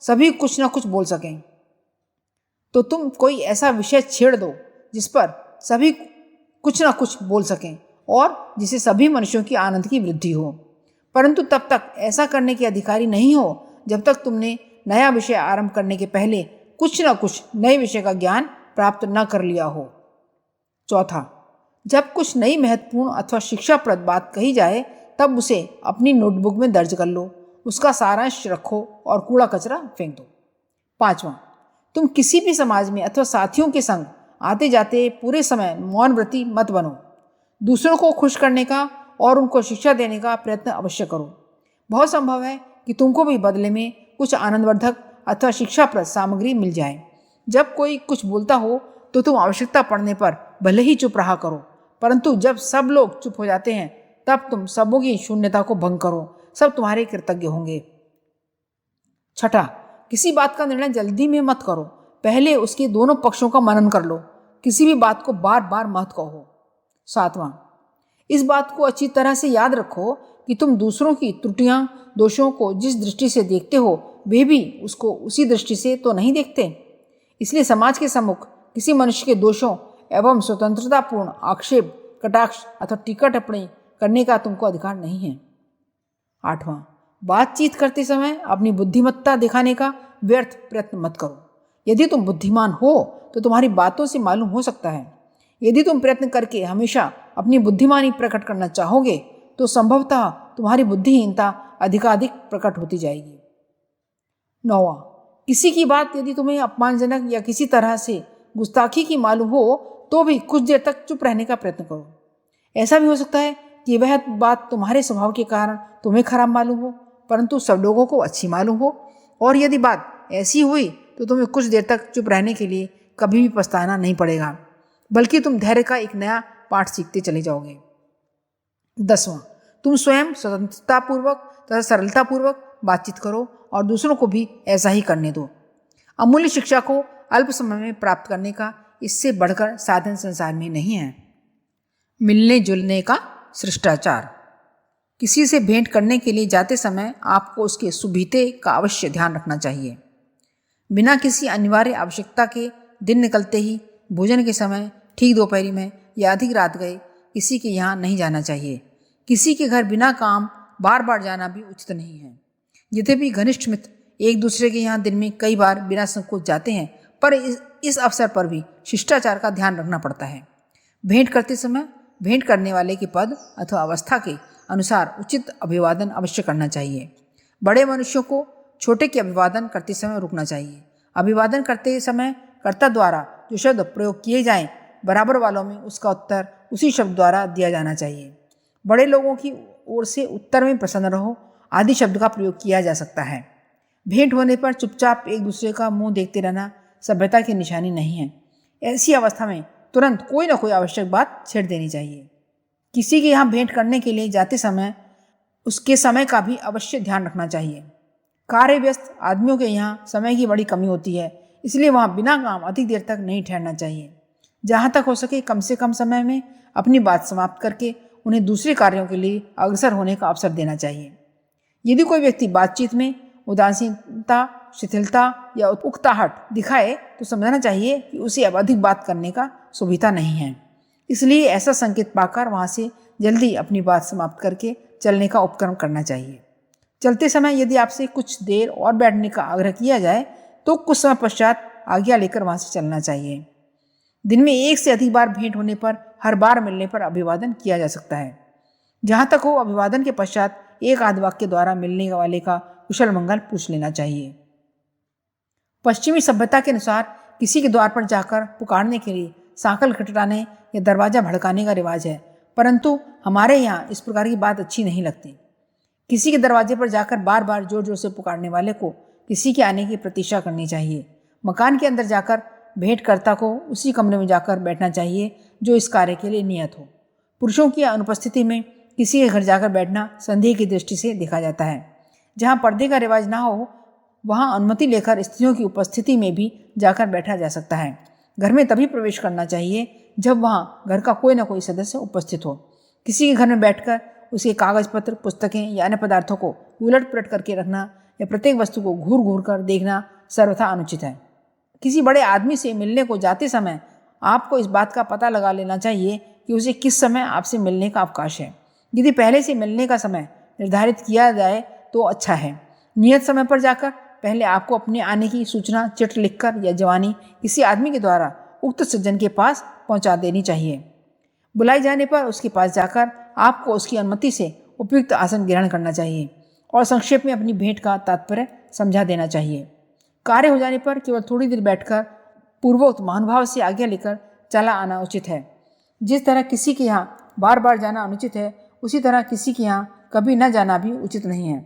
सभी कुछ न कुछ बोल सकें। तो तुम कोई ऐसा विषय छेड़ दो जिस पर सभी कुछ न कुछ बोल सकें और जिससे सभी मनुष्यों की आनंद की वृद्धि हो। परंतु तब तक ऐसा करने के अधिकारी नहीं हो जब तक तुमने नया विषय आरंभ करने के पहले कुछ न कुछ नए विषय का ज्ञान प्राप्त न कर लिया हो। चौथा, जब कुछ नई महत्वपूर्ण अथवा शिक्षाप्रद बात कही जाए तब उसे अपनी नोटबुक में दर्ज कर लो, उसका सारांश रखो और कूड़ा कचरा फेंक दो। पांचवा, तुम किसी भी समाज में अथवा साथियों के संग आते जाते पूरे समय मौन व्रती मत बनो। दूसरों को खुश करने का और उनको शिक्षा देने का प्रयत्न अवश्य करो। बहुत संभव है कि तुमको भी बदले में कुछ आनंदवर्धक अथवा शिक्षाप्रद सामग्री मिल जाए। जब कोई कुछ बोलता हो तो तुम आवश्यकता पड़ने पर भले ही चुप रहा करो, परंतु जब सब लोग चुप हो जाते हैं तब तुम सबों की शून्यता को भंग करो। सब तुम्हारे कृतज्ञ होंगे। छठा, किसी बात का निर्णय जल्दी में मत करो, पहले उसके दोनों पक्षों का मनन कर लो। किसी भी बात को बार बार मत कहो। सातवां, इस बात को अच्छी तरह से याद रखो कि तुम दूसरों की त्रुटियां, दोषों को जिस दृष्टि से देखते हो वे भी उसको उसी दृष्टि से तो नहीं देखते। इसलिए समाज के सम्मुख किसी मनुष्य के दोषों एवं स्वतंत्रतापूर्ण आक्षेप, कटाक्ष अथवा टीका टिप्पणी करने का तुमको अधिकार नहीं है। आठवां, बातचीत करते समय अपनी बुद्धिमत्ता दिखाने का व्यर्थ प्रयत्न मत करो। यदि तुम बुद्धिमान हो तो तुम्हारी बातों से मालूम हो सकता है। यदि तुम प्रयत्न करके हमेशा अपनी बुद्धिमानी प्रकट करना चाहोगे तो संभवतः तुम्हारी बुद्धिहीनता अधिकाधिक प्रकट होती जाएगी। नौवां, किसी की बात यदि तुम्हें अपमानजनक या किसी तरह से गुस्ताखी की मालूम हो तो भी कुछ देर तक चुप रहने का प्रयत्न करो। ऐसा भी हो सकता है कि वह बात तुम्हारे स्वभाव के कारण तुम्हें खराब मालूम हो, परंतु सब लोगों को अच्छी मालूम हो, और यदि बात ऐसी हुई तो तुम्हें कुछ देर तक चुप रहने के लिए कभी भी पछताना नहीं पड़ेगा, बल्कि तुम धैर्य का एक नया पाठ सीखते चले जाओगे। 10वां, तुम स्वयं स्वतंत्रतापूर्वक तथा सरलतापूर्वक बातचीत करो और दूसरों को भी ऐसा ही करने दो। अमूल्य शिक्षा को अल्प समय में प्राप्त करने का इससे बढ़कर साधन संसार में नहीं है। मिलने जुलने का शिष्टाचार। किसी से भेंट करने के लिए जाते समय आपको उसके सुभीते का अवश्य ध्यान रखना चाहिए। बिना किसी अनिवार्य आवश्यकता के दिन निकलते ही, भोजन के समय, ठीक दोपहरी में या अधिक रात गए किसी के यहाँ नहीं जाना चाहिए। किसी के घर बिना काम बार बार जाना भी उचित नहीं है। यद्यपि घनिष्ठ मित्र एक दूसरे के यहाँ दिन में कई बार बिना संकोच जाते हैं, पर इस अवसर पर भी शिष्टाचार का ध्यान रखना पड़ता है। भेंट करते समय भेंट करने वाले के पद अथवा अवस्था के अनुसार उचित अभिवादन अवश्य करना चाहिए। बड़े मनुष्यों को छोटे के अभिवादन करते समय रुकना चाहिए। अभिवादन करते समय कर्ता द्वारा जो शब्द प्रयोग किए जाएं, बराबर वालों में उसका उत्तर उसी शब्द द्वारा दिया जाना चाहिए। बड़े लोगों की ओर से उत्तर में प्रसन्न रहो आदि शब्द का प्रयोग किया जा सकता है। भेंट होने पर चुपचाप एक दूसरे का मुंह देखते रहना सभ्यता की निशानी नहीं है। ऐसी अवस्था में तुरंत कोई ना कोई आवश्यक बात छेड़ देनी चाहिए। किसी के यहाँ भेंट करने के लिए जाते समय उसके समय का भी अवश्य ध्यान रखना चाहिए। कार्य व्यस्त आदमियों के यहाँ समय की बड़ी कमी होती है, इसलिए वहाँ बिना काम अधिक देर तक नहीं ठहरना चाहिए। जहाँ तक हो सके कम से कम समय में अपनी बात समाप्त करके उन्हें दूसरे कार्यों के लिए अग्रसर होने का अवसर देना चाहिए। यदि कोई व्यक्ति बातचीत में उदासीनता, शिथिलता या उकताहट दिखाए तो समझना चाहिए कि उसे अब अधिक बात करने का सुविधा नहीं है। इसलिए ऐसा संकेत पाकर वहाँ से जल्दी अपनी बात समाप्त करके चलने का उपक्रम करना चाहिए। चलते समय यदि आपसे कुछ देर और बैठने का आग्रह किया जाए तो कुछ समय पश्चात आज्ञा लेकर वहाँ से चलना चाहिए। दिन में एक से अधिक बार भेंट होने पर हर बार मिलने पर अभिवादन किया जा सकता है। जहाँ तक हो अभिवादन के पश्चात एक आध वाक्य द्वारा मिलने वाले का कुशल मंगल पूछ लेना चाहिए। पश्चिमी सभ्यता के अनुसार किसी के द्वार पर जाकर पुकारने के लिए सांकल खटखटाने या दरवाजा भड़काने का रिवाज है, परंतु हमारे यहाँ इस प्रकार की बात अच्छी नहीं लगती। किसी के दरवाजे पर जाकर बार बार जोर जोर से पुकारने वाले को किसी के आने की प्रतीक्षा करनी चाहिए। मकान के अंदर जाकर भेंटकर्ता को उसी कमरे में जाकर बैठना चाहिए जो इस कार्य के लिए नियत हो। पुरुषों की अनुपस्थिति में किसी के घर जाकर बैठना संदेह की दृष्टि से देखा जाता है। जहाँ पर्दे का रिवाज ना हो वहाँ अनुमति लेकर स्त्रियों की उपस्थिति में भी जाकर बैठा जा सकता है। घर में तभी प्रवेश करना चाहिए जब वहाँ घर का कोई ना कोई सदस्य उपस्थित हो। किसी के घर में बैठकर उसके कागज पत्र, पुस्तकें या अन्य पदार्थों को उलट पलट करके रखना या प्रत्येक वस्तु को घूर घूर कर देखना सर्वथा अनुचित है। किसी बड़े आदमी से मिलने को जाते समय आपको इस बात का पता लगा लेना चाहिए कि उसे किस समय आपसे मिलने का अवकाश है। यदि पहले से मिलने का समय निर्धारित किया जाए तो अच्छा है। नियत समय पर जाकर पहले आपको अपने आने की सूचना चिट्ठी लिखकर या जवानी किसी आदमी के द्वारा उक्त सज्जन के पास पहुंचा देनी चाहिए। बुलाए जाने पर उसके पास जाकर आपको उसकी अनुमति से उपयुक्त आसन ग्रहण करना चाहिए और संक्षेप में अपनी भेंट का तात्पर्य समझा देना चाहिए। कार्य हो जाने पर केवल थोड़ी देर बैठकर पूर्वोक्त महानुभाव से आज्ञा लेकर चला आना उचित है। जिस तरह किसी के यहाँ बार बार जाना अनुचित है, उसी तरह किसी के यहाँ कभी न जाना भी उचित नहीं है।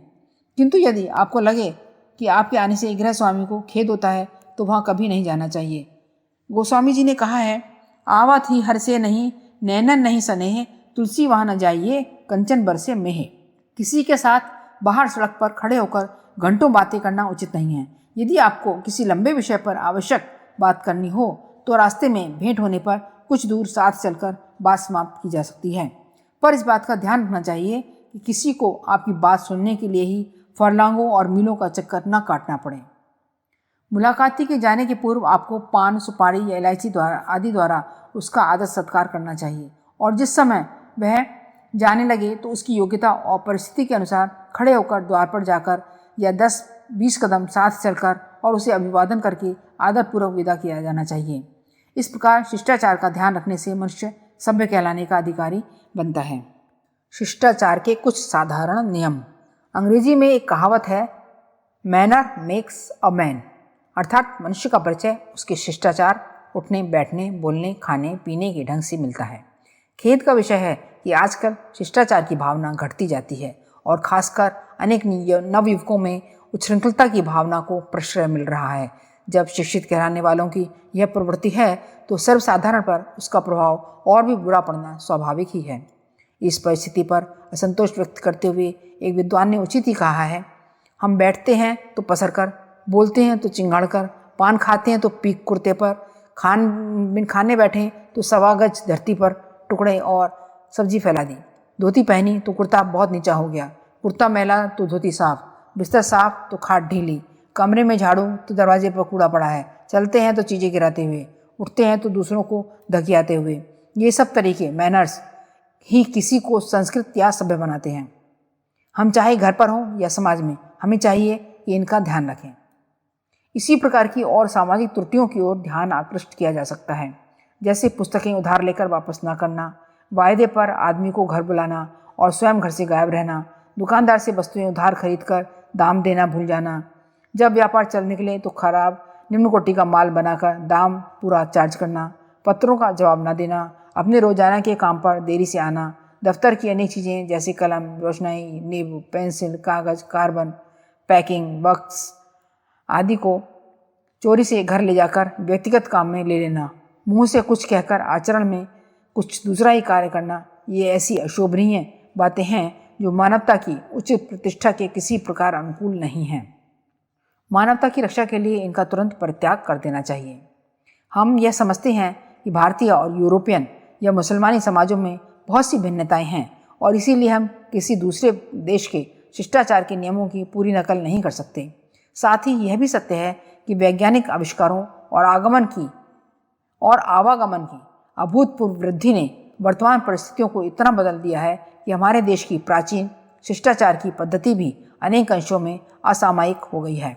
किंतु यदि आपको लगे कि आपके आने से गृह स्वामी को खेद होता है तो वहाँ कभी नहीं जाना चाहिए। गोस्वामी जी ने कहा है, आवत ही हर से नहीं, नैनन नहीं सनेह, तुलसी वहाँ न जाइए, कंचन बरसे मेह। किसी के साथ बाहर सड़क पर खड़े होकर घंटों बातें करना उचित नहीं है। यदि आपको किसी लंबे विषय पर आवश्यक बात करनी हो तो रास्ते में भेंट होने पर कुछ दूर साथ चलकर बात समाप्त की जा सकती है, पर इस बात का ध्यान रखना चाहिए कि किसी को आपकी बात सुनने के लिए ही फरलांगों और मीलों का चक्कर न काटना पड़े। मुलाकाती के जाने के पूर्व आपको पान, सुपारी या इलायची आदि द्वारा उसका आदर सत्कार करना चाहिए और जिस समय वह जाने लगे तो उसकी योग्यता और परिस्थिति के अनुसार खड़े होकर द्वार पर जाकर या 10-20 कदम साथ चलकर और उसे अभिवादन करके आदरपूर्वक विदा किया जाना चाहिए। इस प्रकार शिष्टाचार का ध्यान रखने से मनुष्य सभ्य कहलाने का अधिकारी बनता है। शिष्टाचार के कुछ साधारण नियम। अंग्रेजी में एक कहावत है, मैनर मेक्स अ मैन, अर्थात मनुष्य का परिचय उसके शिष्टाचार, उठने बैठने, बोलने, खाने पीने के ढंग से मिलता है। खेद का विषय है कि आजकल शिष्टाचार की भावना घटती जाती है और खासकर अनेक नवयुवकों में उच्छृंखलता की भावना को प्रश्रय मिल रहा है। जब शिक्षित कहलाने वालों की यह प्रवृत्ति है तो सर्वसाधारण पर उसका प्रभाव और भी बुरा पड़ना स्वाभाविक ही है। इस परिस्थिति पर असंतोष व्यक्त करते हुए एक विद्वान ने उचित ही कहा है, हम बैठते हैं तो पसर कर, बोलते हैं तो चिंगाड़ कर, पान खाते हैं तो पीक कुर्ते पर, खाने बैठे तो सवा गज धरती पर टुकड़े और सब्जी फैला दी, धोती पहनी तो कुर्ता बहुत नीचा हो गया, कुर्ता मैला तो धोती साफ, बिस्तर साफ तो खाट ढीली, कमरे में झाड़ू तो दरवाजे पर कूड़ा पड़ा है, चलते हैं तो चीज़ें गिराते हुए, उठते हैं तो दूसरों को धकियाते हुए। ये सब तरीके मैनर्स ही किसी को संस्कृत या सभ्य बनाते हैं। हम चाहे घर पर हों या समाज में, हमें चाहिए कि इनका ध्यान रखें। इसी प्रकार की और सामाजिक त्रुटियों की ओर ध्यान आकृष्ट किया जा सकता है, जैसे पुस्तकें उधार लेकर वापस ना करना, वायदे पर आदमी को घर बुलाना और स्वयं घर से गायब रहना, दुकानदार से वस्तुएं उधार खरीद कर दाम देना भूल जाना, जब व्यापार चल निकले तो खराब निम्न कोटि का माल बनाकर दाम पूरा चार्ज करना, पत्रों का जवाब न देना, अपने रोजाना के काम पर देरी से आना, दफ्तर की अनेक चीज़ें जैसे कलम, रोशनाई, नींबू, पेंसिल, कागज़, कार्बन, पैकिंग बॉक्स आदि को चोरी से घर ले जाकर व्यक्तिगत काम में ले लेना, मुंह से कुछ कहकर आचरण में कुछ दूसरा ही कार्य करना, ये ऐसी अशोभनीय बातें हैं जो मानवता की उचित प्रतिष्ठा के किसी प्रकार अनुकूल नहीं हैं। मानवता की रक्षा के लिए इनका तुरंत परित्याग कर देना चाहिए। हम यह समझते हैं कि भारतीय और यूरोपियन या मुसलमानी समाजों में बहुत सी भिन्नताएं हैं और इसीलिए हम किसी दूसरे देश के शिष्टाचार के नियमों की पूरी नकल नहीं कर सकते। साथ ही यह भी सत्य है कि वैज्ञानिक आविष्कारों और आवागमन की अभूतपूर्व वृद्धि ने वर्तमान परिस्थितियों को इतना बदल दिया है कि हमारे देश की प्राचीन शिष्टाचार की पद्धति भी अनेक अंशों में असामयिक हो गई है।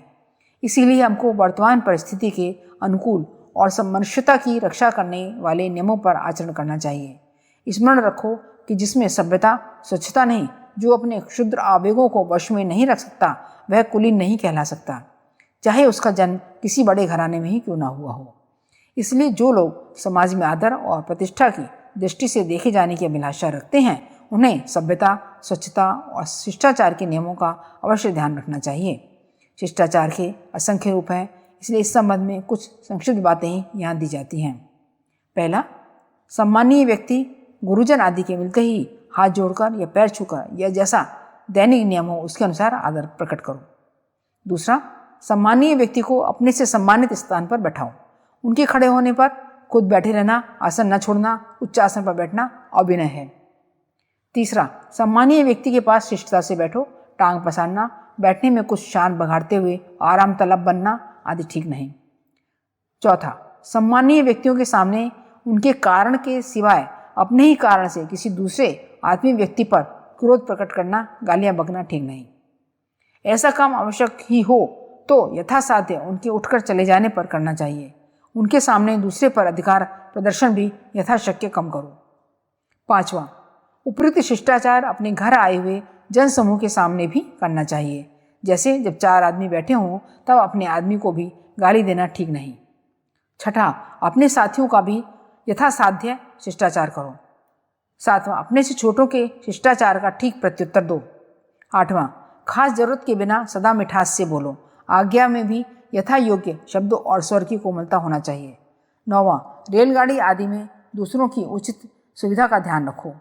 इसीलिए हमको वर्तमान परिस्थिति के अनुकूल और मनुष्यता की रक्षा करने वाले नियमों पर आचरण करना चाहिए। स्मरण रखो कि जिसमें सभ्यता स्वच्छता नहीं, जो अपने क्षुद्र आवेगों को वश में नहीं रख सकता, वह कुलीन नहीं कहला सकता, चाहे उसका जन्म किसी बड़े घराने में ही क्यों ना हुआ हो। इसलिए जो लोग समाज में आदर और प्रतिष्ठा की दृष्टि से देखे जाने की अभिलाषा रखते हैं, उन्हें सभ्यता, स्वच्छता और शिष्टाचार के नियमों का अवश्य ध्यान रखना चाहिए। शिष्टाचार के असंख्य रूप हैं, इसलिए इस संबंध में कुछ संक्षिप्त बातें ही यहाँ दी जाती हैं। पहला, सम्मानीय व्यक्ति गुरुजन आदि के मिलते ही हाथ जोड़कर या पैर छूकर या जैसा दैनिक नियम हो उसके अनुसार आदर प्रकट करो। दूसरा, सम्मानीय व्यक्ति को अपने से सम्मानित स्थान पर बैठाओ। उनके खड़े होने पर खुद बैठे रहना, आसन न छोड़ना, उच्च आसन पर बैठना अविनय है। तीसरा, सम्मानीय व्यक्ति के पास शिष्टता से बैठो। टांग पसारना, बैठने में कुछ शान बघाड़ते हुए आराम तलब बनना आदि ठीक नहीं। चौथा, सम्मानीय व्यक्तियों के सामने उनके कारण के सिवाय अपने ही कारण से किसी दूसरे आत्मीय व्यक्ति पर क्रोध प्रकट करना, गालियां बकना ठीक नहीं। ऐसा काम आवश्यक ही हो तो यथासाध्य उनके उठकर चले जाने पर करना चाहिए। उनके सामने दूसरे पर अधिकार प्रदर्शन भी यथाशक्य कम करो। पांचवा, उपयुक्त शिष्टाचार अपने घर आए हुए जन समूह के सामने भी करना चाहिए। जैसे जब 4 आदमी बैठे हों तब अपने आदमी को भी गाली देना ठीक नहीं। छठा, अपने साथियों का भी यथासाध्य शिष्टाचार करो। सातवां, अपने से छोटों के शिष्टाचार का ठीक प्रत्युत्तर दो। आठवां, खास जरूरत के बिना सदा मिठास से बोलो। आज्ञा में भी यथा योग्य शब्दों और स्वर की कोमलता होना चाहिए। नौवां, रेलगाड़ी आदि में दूसरों की उचित सुविधा का ध्यान रखो।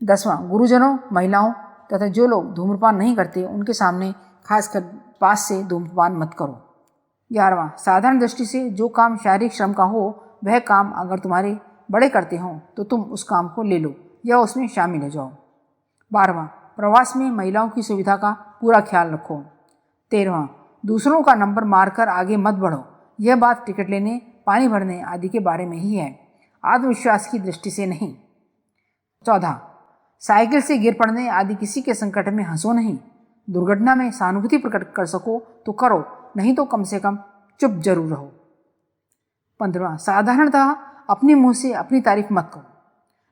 10वां, गुरुजनों, महिलाओं तथा जो लोग धूम्रपान नहीं करते उनके सामने खासकर पास से धूम्रपान मत करो। 11वां, साधारण दृष्टि से जो काम शारीरिक श्रम का हो वह काम अगर तुम्हारे बड़े करते हों तो तुम उस काम को ले लो या उसमें शामिल हो जाओ। 12वां, प्रवास में महिलाओं की सुविधा का पूरा ख्याल रखो। 13वां, दूसरों का नंबर मारकर आगे मत बढ़ो। यह बात टिकट लेने, पानी भरने आदि के बारे में ही है, आत्मविश्वास की दृष्टि से नहीं। 14, साइकिल से गिर पड़ने आदि किसी के संकट में हंसो नहीं। दुर्घटना में सहानुभूति प्रकट कर सको तो करो, नहीं तो कम से कम चुप जरूर रहो। 15वां, साधारणतः अपने मुंह से अपनी तारीफ मत करो,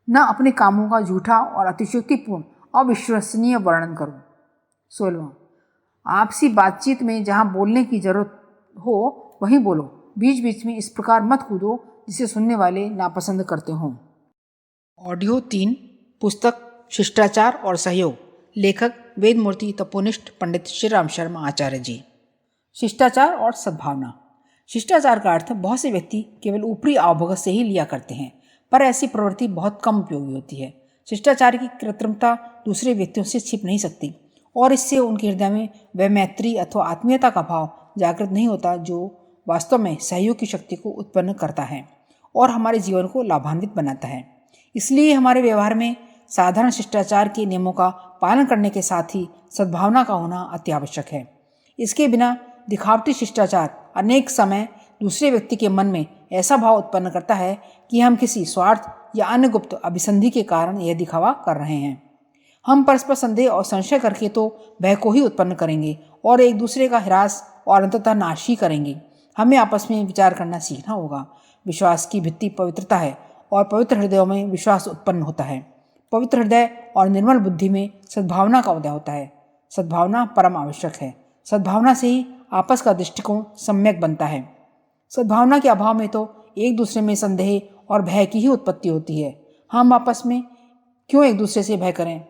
न अपने कामों का झूठा और अतिशयोक्तिपूर्ण अविश्वसनीय वर्णन करो। 16वां, आपसी बातचीत में जहाँ बोलने की जरूरत हो वहीं बोलो, बीच बीच में इस प्रकार मत कूदो जिसे सुनने वाले नापसंद करते हों। ऑडियो 3, पुस्तक शिष्टाचार और सहयोग, लेखक वेदमूर्ति तपोनिष्ठ पंडित श्री राम शर्मा आचार्य जी। शिष्टाचार और सद्भावना। शिष्टाचार का अर्थ बहुत से व्यक्ति केवल ऊपरी आवभगत से ही लिया करते हैं, पर ऐसी प्रवृत्ति बहुत कम उपयोगी होती है। शिष्टाचार की कृत्रिमता दूसरे व्यक्तियों से छिप नहीं सकती और इससे उनके हृदय में वह मैत्री अथवा आत्मीयता का भाव जागृत नहीं होता जो वास्तव में सहयोग की शक्ति को उत्पन्न करता है और हमारे जीवन को लाभान्वित बनाता है। इसलिए हमारे व्यवहार में साधारण शिष्टाचार के नियमों का पालन करने के साथ ही सद्भावना का होना अति आवश्यक है। इसके बिना दिखावटी शिष्टाचार अनेक समय दूसरे व्यक्ति के मन में ऐसा भाव उत्पन्न करता है कि हम किसी स्वार्थ या अन्य गुप्त अभिसंधि के कारण यह दिखावा कर रहे हैं। हम परस्पर संदेह और संशय करके तो भय को ही उत्पन्न करेंगे और एक दूसरे का ह्रास और अंततः नाश ही करेंगे। हमें आपस में विचार करना सीखना होगा। विश्वास की भित्ति पवित्रता है और पवित्र हृदयों में विश्वास उत्पन्न होता है। पवित्र हृदय और निर्मल बुद्धि में सद्भावना का उदय होता है। सद्भावना परम आवश्यक है। सद्भावना से ही आपस का दृष्टिकोण सम्यक बनता है। सद्भावना के अभाव में तो एक दूसरे में संदेह और भय की ही उत्पत्ति होती है। हम आपस में क्यों एक दूसरे से भय करें?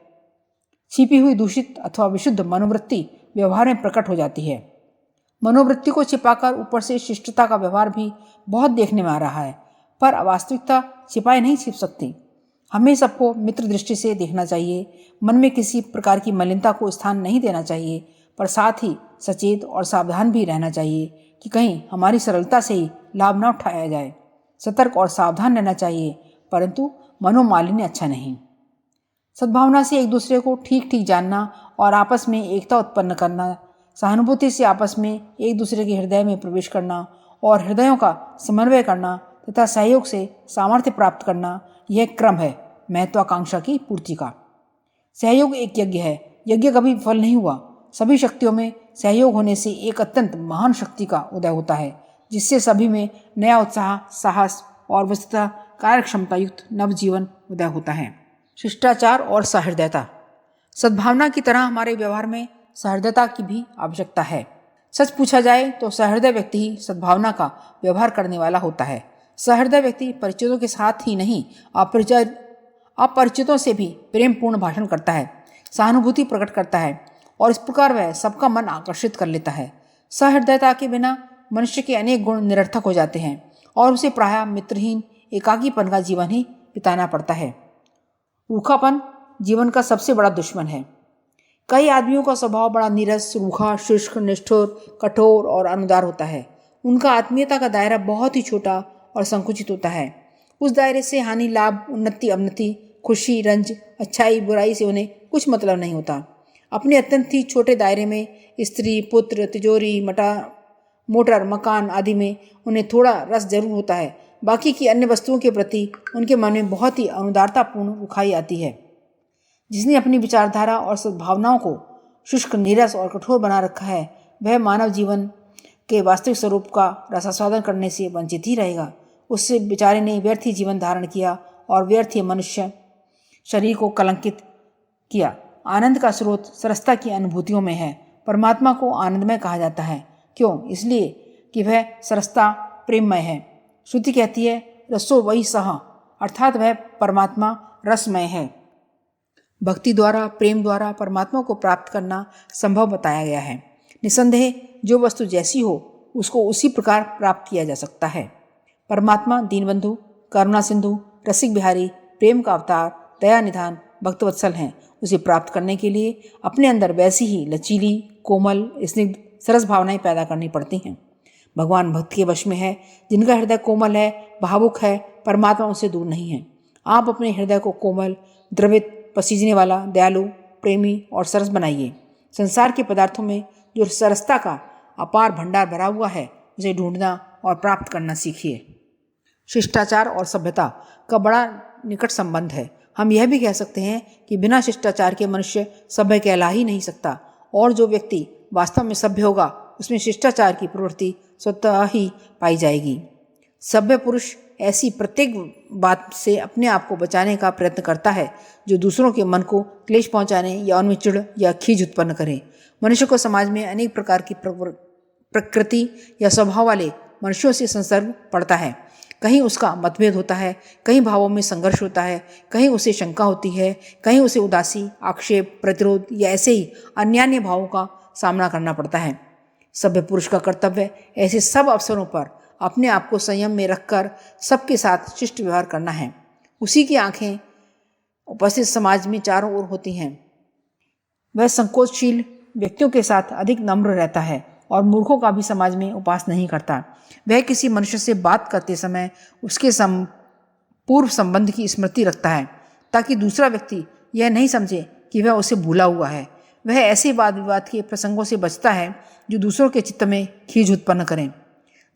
छिपी हुई दूषित अथवा विशुद्ध मनोवृत्ति व्यवहार में प्रकट हो जाती है। मनोवृत्ति को छिपाकर ऊपर से शिष्टता का व्यवहार भी बहुत देखने में आ रहा है, पर वास्तविकता छिपाए नहीं छिप सकती। हमें सबको मित्र दृष्टि से देखना चाहिए। मन में किसी प्रकार की मलिनता को स्थान नहीं देना चाहिए, पर साथ ही सचेत और सावधान भी रहना चाहिए कि कहीं हमारी सरलता से ही लाभ न उठाया जाए। सतर्क और सावधान रहना चाहिए, परंतु मनोमालिन्य अच्छा नहीं। सद्भावना से एक दूसरे को ठीक ठीक जानना और आपस में एकता उत्पन्न करना, सहानुभूति से आपस में एक दूसरे के हृदय में प्रवेश करना और हृदयों का समन्वय करना तथा सहयोग से सामर्थ्य प्राप्त करना, यह क्रम है महत्वाकांक्षा की पूर्ति का। सहयोग एक यज्ञ है। यज्ञ कभी विफल नहीं हुआ। सभी शक्तियों में सहयोग होने से एक अत्यंत महान शक्ति का उदय होता है, जिससे सभी में नया उत्साह, साहस और वस्तुतः कार्यक्षमता युक्त नवजीवन उदय होता है। शिष्टाचार और सहृदयता। सद्भावना की तरह हमारे व्यवहार में सहृदयता की भी आवश्यकता है। सच पूछा जाए तो सहृदय व्यक्ति ही सद्भावना का व्यवहार करने वाला होता है। सहृदय व्यक्ति परिचितों के साथ ही नहीं, अपरिचितों से भी प्रेमपूर्ण भाषण करता है, सहानुभूति प्रकट करता है और इस प्रकार वह सबका मन आकर्षित कर लेता है। सहृदयता के बिना मनुष्य के अनेक गुण निरर्थक हो जाते हैं और उसे प्रायः मित्रहीन एकाकीपन का जीवन ही बिताना पड़ता है। रूखापन जीवन का सबसे बड़ा दुश्मन है। कई आदमियों का स्वभाव बड़ा नीरस, रूखा, शुष्क, निष्ठुर, कठोर और अनुदार होता है। उनका आत्मीयता का दायरा बहुत ही छोटा और संकुचित होता है। उस दायरे से हानि, लाभ, उन्नति, अवनति, खुशी, रंज, अच्छाई, बुराई से उन्हें कुछ मतलब नहीं होता। अपने अत्यंत ही छोटे दायरे में स्त्री, पुत्र, तिजोरी, मोटर, मकान आदि में उन्हें थोड़ा रस जरूर होता है। बाकी की अन्य वस्तुओं के प्रति उनके मन में बहुत ही अनुदारतापूर्ण रुखाई आती है। जिसने अपनी विचारधारा और सद्भावनाओं को शुष्क, नीरस और कठोर बना रखा है, वह मानव जीवन के वास्तविक स्वरूप का रसास्वादन करने से वंचित ही रहेगा। उससे बेचारे ने व्यर्थ ही जीवन धारण किया और व्यर्थ ही मनुष्य शरीर को कलंकित किया। आनंद का स्रोत सरसता की अनुभूतियों में है। परमात्मा को आनंदमय कहा जाता है। क्यों? इसलिए कि वह सरसता प्रेममय है। श्रुति कहती है, रसो वही सह, अर्थात वह परमात्मा रसमय है। भक्ति द्वारा, प्रेम द्वारा परमात्मा को प्राप्त करना संभव बताया गया है। निसंदेह जो वस्तु जैसी हो उसको उसी प्रकार प्राप्त किया जा सकता है। परमात्मा दीनबंधु, करुणा सिंधु, रसिक बिहारी, प्रेम का अवतार, दया निधान, भक्तवत्सल हैं। उसे प्राप्त करने के लिए अपने अंदर वैसी ही लचीली, कोमल, स्निग्ध, सरस भावनाएं पैदा करनी पड़ती हैं। भगवान भक्त के वश में है। जिनका हृदय कोमल है, भावुक है, परमात्मा उनसे दूर नहीं है। आप अपने हृदय को कोमल, द्रवित, पसीजने वाला, दयालु, प्रेमी और सरस बनाइए। संसार के पदार्थों में जो सरसता का अपार भंडार भरा हुआ है, उसे ढूंढना और प्राप्त करना सीखिए। शिष्टाचार और सभ्यता का बड़ा निकट संबंध है। हम यह भी कह सकते हैं कि बिना शिष्टाचार के मनुष्य सभ्य कहला ही नहीं सकता, और जो व्यक्ति वास्तव में सभ्य होगा उसमें शिष्टाचार की प्रवृत्ति स्वतः ही पाई जाएगी। सभ्य पुरुष ऐसी प्रत्येक बात से अपने आप को बचाने का प्रयत्न करता है जो दूसरों के मन को क्लेश पहुंचाने या उनमें चिढ़ या खीज उत्पन्न करे। मनुष्य को समाज में अनेक प्रकार की प्रकृति या स्वभाव वाले मनुष्यों से संसर्ग पड़ता है। कहीं उसका मतभेद होता है, कहीं भावों में संघर्ष होता है, कहीं उसे शंका होती है, कहीं उसे उदासी, आक्षेप, प्रतिरोध या ऐसे ही अन्यान्य भावों का सामना करना पड़ता है। सभ्य पुरुष का कर्तव्य ऐसे सब अवसरों पर अपने आप को संयम में रखकर सबके साथ शिष्ट व्यवहार करना है। उसी की आंखें उपस्थित समाज में चारों ओर होती हैं। वह संकोचशील व्यक्तियों के साथ अधिक नम्र रहता है और मूर्खों का भी समाज में उपास नहीं करता। वह किसी मनुष्य से बात करते समय उसके पूर्व संबंध की स्मृति रखता है, ताकि दूसरा व्यक्ति यह नहीं समझे कि वह उसे भूला हुआ है। वह ऐसे वाद विवाद के प्रसंगों से बचता है जो दूसरों के चित्त में खीज उत्पन्न करें।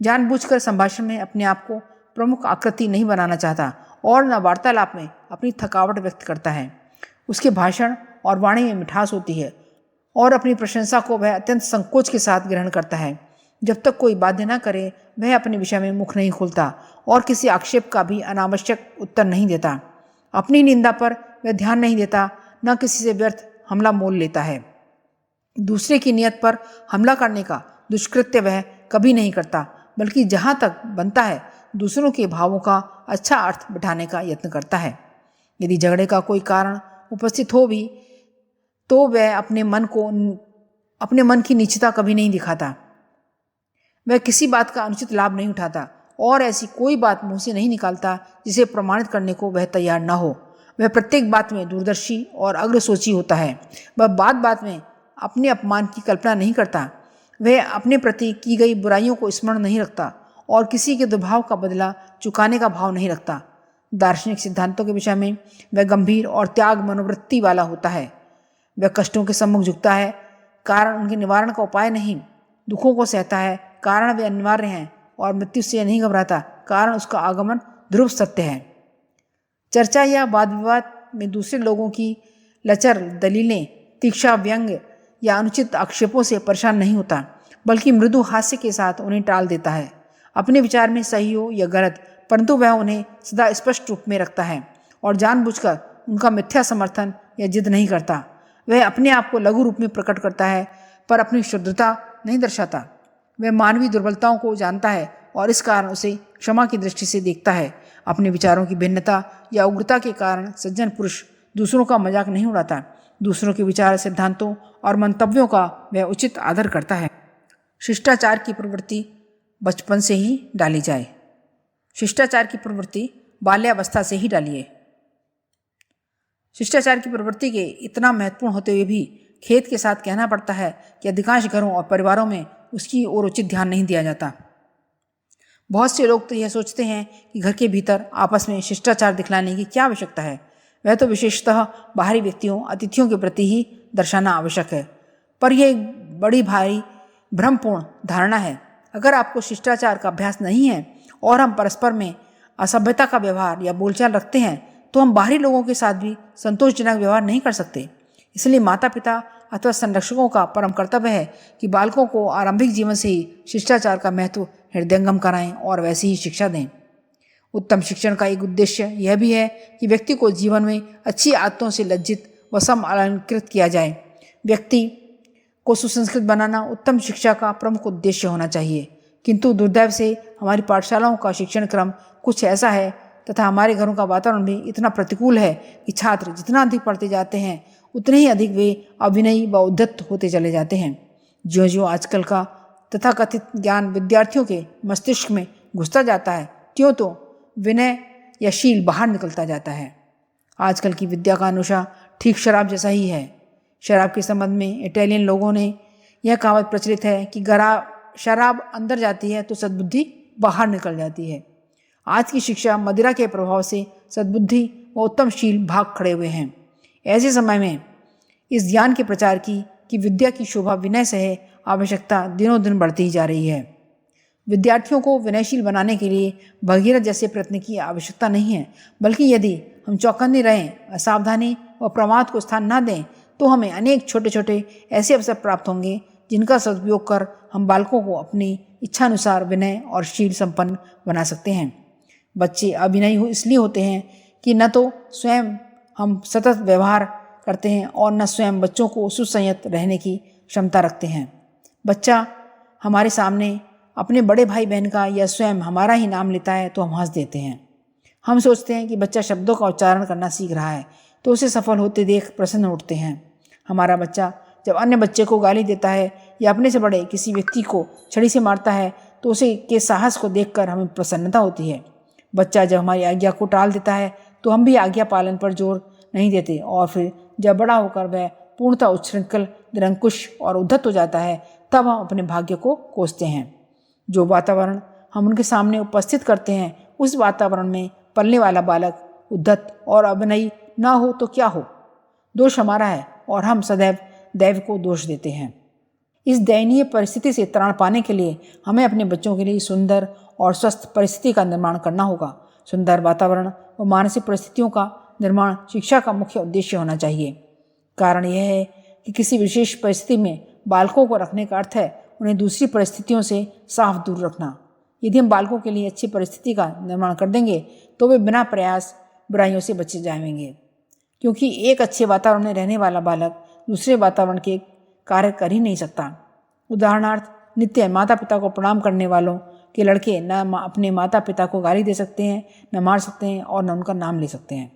जानबूझकर संभाषण में अपने आप को प्रमुख आकृति नहीं बनाना चाहता और न वार्तालाप में अपनी थकावट व्यक्त करता है। उसके भाषण और वाणी में मिठास होती है और अपनी प्रशंसा को वह अत्यंत संकोच के साथ ग्रहण करता है। जब तक कोई बाध्य न करे वह अपने विषय में मुख नहीं खोलता और किसी आक्षेप का भी अनावश्यक उत्तर नहीं देता। अपनी निंदा पर वह ध्यान नहीं देता, न किसी से व्यर्थ हमला मोल लेता है। दूसरे की नियत पर हमला करने का दुष्कृत्य वह कभी नहीं करता, बल्कि जहाँ तक बनता है दूसरों के भावों का अच्छा अर्थ बिठाने का यत्न करता है। यदि झगड़े का कोई कारण उपस्थित हो भी तो वह अपने मन की नीचता कभी नहीं दिखाता। वह किसी बात का अनुचित लाभ नहीं उठाता और ऐसी कोई बात मुंह से नहीं निकालता जिसे प्रमाणित करने को वह तैयार न हो। वह प्रत्येक बात में दूरदर्शी और अग्रसोची होता है। वह बात बात में अपने अपमान की कल्पना नहीं करता। वह अपने प्रति की गई बुराइयों को स्मरण नहीं रखता और किसी के दुर्भाव का बदला चुकाने का भाव नहीं रखता। दार्शनिक सिद्धांतों के विषय में वह गंभीर और त्याग मनोवृत्ति वाला होता है। वह कष्टों के सम्मुख झुकता है, कारण उनके निवारण का उपाय नहीं। दुखों को सहता है, कारण वे अनिवार्य हैं, और मृत्यु से नहीं घबराता, कारण उसका आगमन ध्रुव सत्य है। चर्चा या वाद विवाद में दूसरे लोगों की लचर दलीलें, तीक्ष्ण व्यंग्य या अनुचित आक्षेपों से परेशान नहीं होता, बल्कि मृदु हास्य के साथ उन्हें टाल देता है। अपने विचार में सही हो या गलत, परंतु वह उन्हें सदा स्पष्ट रूप में रखता है और जानबूझकर उनका मिथ्या समर्थन या जिद नहीं करता। वह अपने आप को लघु रूप में प्रकट करता है, पर अपनी शुद्धता नहीं दर्शाता। वह मानवीय दुर्बलताओं को जानता है और इस कारण उसे क्षमा की दृष्टि से देखता है। अपने विचारों की भिन्नता या उग्रता के कारण सज्जन पुरुष दूसरों का मजाक नहीं उड़ाता। दूसरों के विचार, सिद्धांतों और मंतव्यों का वह उचित आदर करता है। शिष्टाचार की प्रवृत्ति बचपन से ही डाली जाए। शिष्टाचार की प्रवृत्ति बाल्यावस्था से ही डालिए। शिष्टाचार की प्रवृत्ति के इतना महत्वपूर्ण होते हुए भी खेद के साथ कहना पड़ता है कि अधिकांश घरों और परिवारों में उसकी ओर उचित ध्यान नहीं दिया जाता। बहुत से लोग तो यह सोचते हैं कि घर के भीतर आपस में शिष्टाचार दिखलाने की क्या आवश्यकता है। वह तो विशेषतः बाहरी व्यक्तियों, अतिथियों के प्रति ही दर्शाना आवश्यक है। पर यह एक बड़ी भारी भ्रमपूर्ण धारणा है। अगर आपको शिष्टाचार का अभ्यास नहीं है और हम परस्पर में असभ्यता का व्यवहार या बोलचाल रखते हैं, तो हम बाहरी लोगों के साथ भी संतोषजनक व्यवहार नहीं कर सकते। इसलिए माता पिता अथवा संरक्षकों का परम कर्तव्य है कि बालकों को आरंभिक जीवन से ही शिष्टाचार का महत्व हृदयंगम कराएं और वैसी ही शिक्षा दें। उत्तम शिक्षण का एक उद्देश्य यह भी है कि व्यक्ति को जीवन में अच्छी आदतों से लज्जित व समअलंकृत किया जाए। व्यक्ति को सुसंस्कृत बनाना उत्तम शिक्षा का प्रमुख उद्देश्य होना चाहिए। किंतु दुर्दैव से हमारी पाठशालाओं का शिक्षण क्रम कुछ ऐसा है तथा हमारे घरों का वातावरण भी इतना प्रतिकूल है कि छात्र जितना अधिक पढ़ते जाते हैं उतने ही अधिक वे अभिनयी व उद्धत होते चले जाते हैं। ज्यों ज्यों आजकल का तथाकथित ज्ञान विद्यार्थियों के मस्तिष्क में घुसता जाता है, त्यों तो विनय या शील बाहर निकलता जाता है। आजकल की विद्या का अनुषा ठीक शराब जैसा ही है। शराब के संबंध में इटालियन लोगों ने यह कहावत प्रचलित है कि शराब अंदर जाती है तो सद्बुद्धि बाहर निकल जाती है। आज की शिक्षा मदिरा के प्रभाव से सद्बुद्धि व उत्तम शील भाग खड़े हुए हैं। ऐसे समय में इस ज्ञान के प्रचार की कि विद्या की शोभा विनय से है आवश्यकता दिनों दिन बढ़ती ही जा रही है। विद्यार्थियों को विनयशील बनाने के लिए भगीरथ जैसे प्रयत्न की आवश्यकता नहीं है, बल्कि यदि हम चौकन्ने रहें, असावधानी व प्रमाद को स्थान न दें, तो हमें अनेक छोटे छोटे ऐसे अवसर प्राप्त होंगे जिनका सदुपयोग कर हम बालकों को अपनी इच्छानुसार विनय और शील संपन्न बना सकते हैं। बच्चे अभिनयी इसलिए होते हैं कि न तो स्वयं हम सतत व्यवहार करते हैं और न स्वयं बच्चों को सुसंयत रहने की क्षमता रखते हैं। बच्चा हमारे सामने अपने बड़े भाई बहन का या स्वयं हमारा ही नाम लेता है तो हम हंस देते हैं। हम सोचते हैं कि बच्चा शब्दों का उच्चारण करना सीख रहा है तो उसे सफल होते देख प्रसन्न उठते हैं। हमारा बच्चा जब अन्य बच्चे को गाली देता है या अपने से बड़े किसी व्यक्ति को छड़ी से मारता है तो उसे के साहस को देखकर हमें प्रसन्नता होती है। बच्चा जब हमारी आज्ञा को टाल देता है तो हम भी आज्ञा पालन पर जोर नहीं देते और फिर जब बड़ा होकर वह पूर्णतः उच्छृंखल, निरंकुश और उद्धत हो जाता है तब हम अपने भाग्य को कोसते हैं। जो वातावरण हम उनके सामने उपस्थित करते हैं उस वातावरण में पलने वाला बालक उद्धत और अभिनयी ना हो तो क्या हो, दोष हमारा है और हम सदैव दैव को दोष देते हैं। इस दयनीय परिस्थिति से त्राण पाने के लिए हमें अपने बच्चों के लिए सुंदर और स्वस्थ परिस्थिति का निर्माण करना होगा। सुंदर वातावरण व मानसिक परिस्थितियों का निर्माण शिक्षा का मुख्य उद्देश्य होना चाहिए। कारण यह है कि किसी विशेष परिस्थिति में बालकों को रखने का अर्थ है उन्हें दूसरी परिस्थितियों से साफ दूर रखना। यदि हम बालकों के लिए अच्छी परिस्थिति का निर्माण कर देंगे तो वे बिना प्रयास बुराइयों से बचे जाएंगे, क्योंकि एक अच्छे वातावरण में रहने वाला बालक दूसरे वातावरण के कार्य कर ही नहीं सकता। उदाहरणार्थ, नित्य माता पिता को प्रणाम करने वालों के लड़के न अपने माता पिता को गाली दे सकते हैं, न मार सकते हैं और न उनका नाम ले सकते हैं।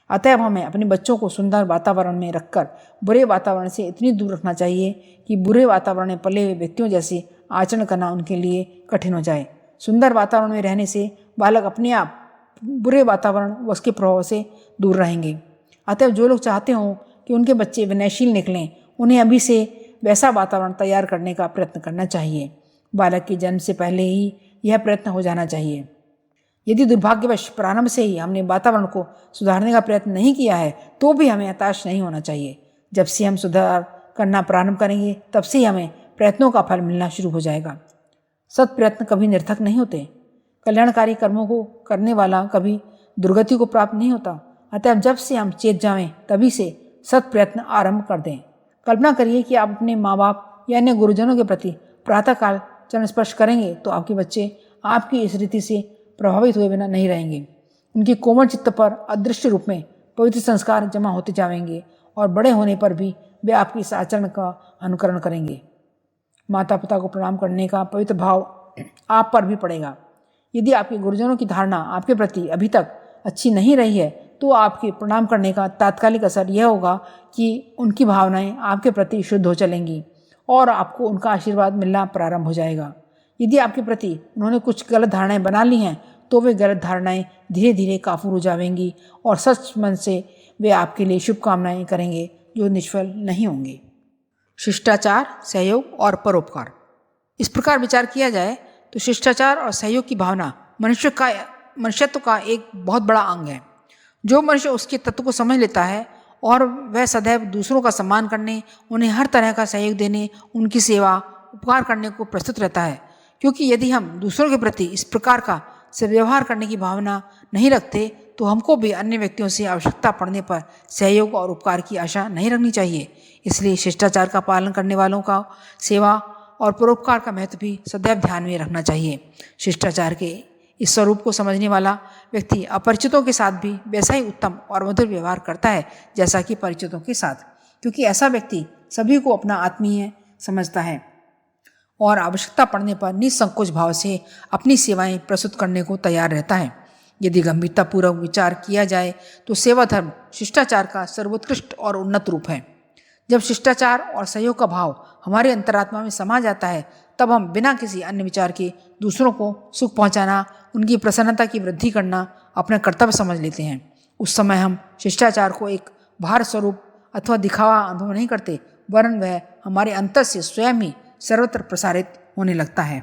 अतएव हमें अपने बच्चों को सुंदर वातावरण में रखकर बुरे वातावरण से इतनी दूर रखना चाहिए कि बुरे वातावरण में पले हुए व्यक्तियों जैसे आचरण करना उनके लिए कठिन हो जाए। सुंदर वातावरण में रहने से बालक अपने आप बुरे वातावरण व उसके प्रभाव से दूर रहेंगे। अतः जो लोग चाहते हों कि उनके बच्चे विनयशील निकलें, उन्हें अभी से वैसा वातावरण तैयार करने का प्रयत्न करना चाहिए। बालक के जन्म से पहले ही यह प्रयत्न हो जाना चाहिए। यदि दुर्भाग्यवश प्रारंभ से ही हमने वातावरण को सुधारने का प्रयत्न नहीं किया है तो भी हमें हताश नहीं होना चाहिए। जब से हम सुधार करना प्रारंभ करेंगे तब से ही हमें प्रयत्नों का फल मिलना शुरू हो जाएगा। सत प्रयत्न कभी निरर्थक नहीं होते। कल्याणकारी कर्मों को करने वाला कभी दुर्गति को प्राप्त नहीं होता। अतः जब से हम चेत जाएं तभी से सत प्रयत्न आरंभ कर दें। कल्पना करिए कि आप अपने माँ बाप या अन्य गुरुजनों के प्रति प्रातःकाल चरण स्पर्श करेंगे तो आपके बच्चे आपकी इस रीति से प्रभावित हुए बिना नहीं रहेंगे। उनके कोमल चित्त पर अदृश्य रूप में पवित्र संस्कार जमा होते जाएंगे और बड़े होने पर भी वे आपके इस आचरण का अनुकरण करेंगे। माता पिता को प्रणाम करने का पवित्र भाव आप पर भी पड़ेगा। यदि आपके गुरुजनों की धारणा आपके प्रति अभी तक अच्छी नहीं रही है तो आपके प्रणाम करने का तात्कालिक असर यह होगा कि उनकी भावनाएं आपके प्रति शुद्ध हो चलेंगी और आपको उनका आशीर्वाद मिलना प्रारंभ हो जाएगा। यदि आपके प्रति उन्होंने कुछ गलत धारणाएं बना ली हैं तो वे गलत धारणाएं धीरे धीरे काफूर हो जाएंगी और सच मन से वे आपके लिए शुभकामनाएं करेंगे जो निष्फल नहीं होंगे। शिष्टाचार, सहयोग और परोपकार। इस प्रकार विचार किया जाए तो शिष्टाचार और सहयोग की भावना मनुष्यत्व का एक बहुत बड़ा अंग है। जो मनुष्य उसके तत्व को समझ लेता है और वह सदैव दूसरों का सम्मान करने, उन्हें हर तरह का सहयोग देने, उनकी सेवा उपकार करने को प्रस्तुत रहता है। क्योंकि यदि हम दूसरों के प्रति इस प्रकार का सद्व्यवहार करने की भावना नहीं रखते तो हमको भी अन्य व्यक्तियों से आवश्यकता पड़ने पर सहयोग और उपकार की आशा नहीं रखनी चाहिए। इसलिए शिष्टाचार का पालन करने वालों का सेवा और परोपकार का महत्व भी सदैव ध्यान में रखना चाहिए। शिष्टाचार के इस स्वरूप को समझने वाला व्यक्ति अपरिचितों के साथ भी वैसा ही उत्तम और मधुर व्यवहार करता है जैसा कि परिचितों के साथ, क्योंकि ऐसा व्यक्ति सभी को अपना आत्मीय समझता है और आवश्यकता पड़ने पर निसंकोच भाव से अपनी सेवाएं प्रस्तुत करने को तैयार रहता है। यदि गंभीरतापूर्वक विचार किया जाए तो सेवा धर्म शिष्टाचार का सर्वोत्कृष्ट और उन्नत रूप है। जब शिष्टाचार और सहयोग का भाव हमारे अंतरात्मा में समा जाता है तब हम बिना किसी अन्य विचार के दूसरों को सुख पहुंचाना, उनकी प्रसन्नता की वृद्धि करना अपना कर्तव्य समझ लेते हैं। उस समय हम शिष्टाचार को एक भार स्वरूप अथवा दिखावा अनुभव नहीं करते, वरन वह हमारे अंतर से स्वयं ही सर्वत्र प्रसारित होने लगता है।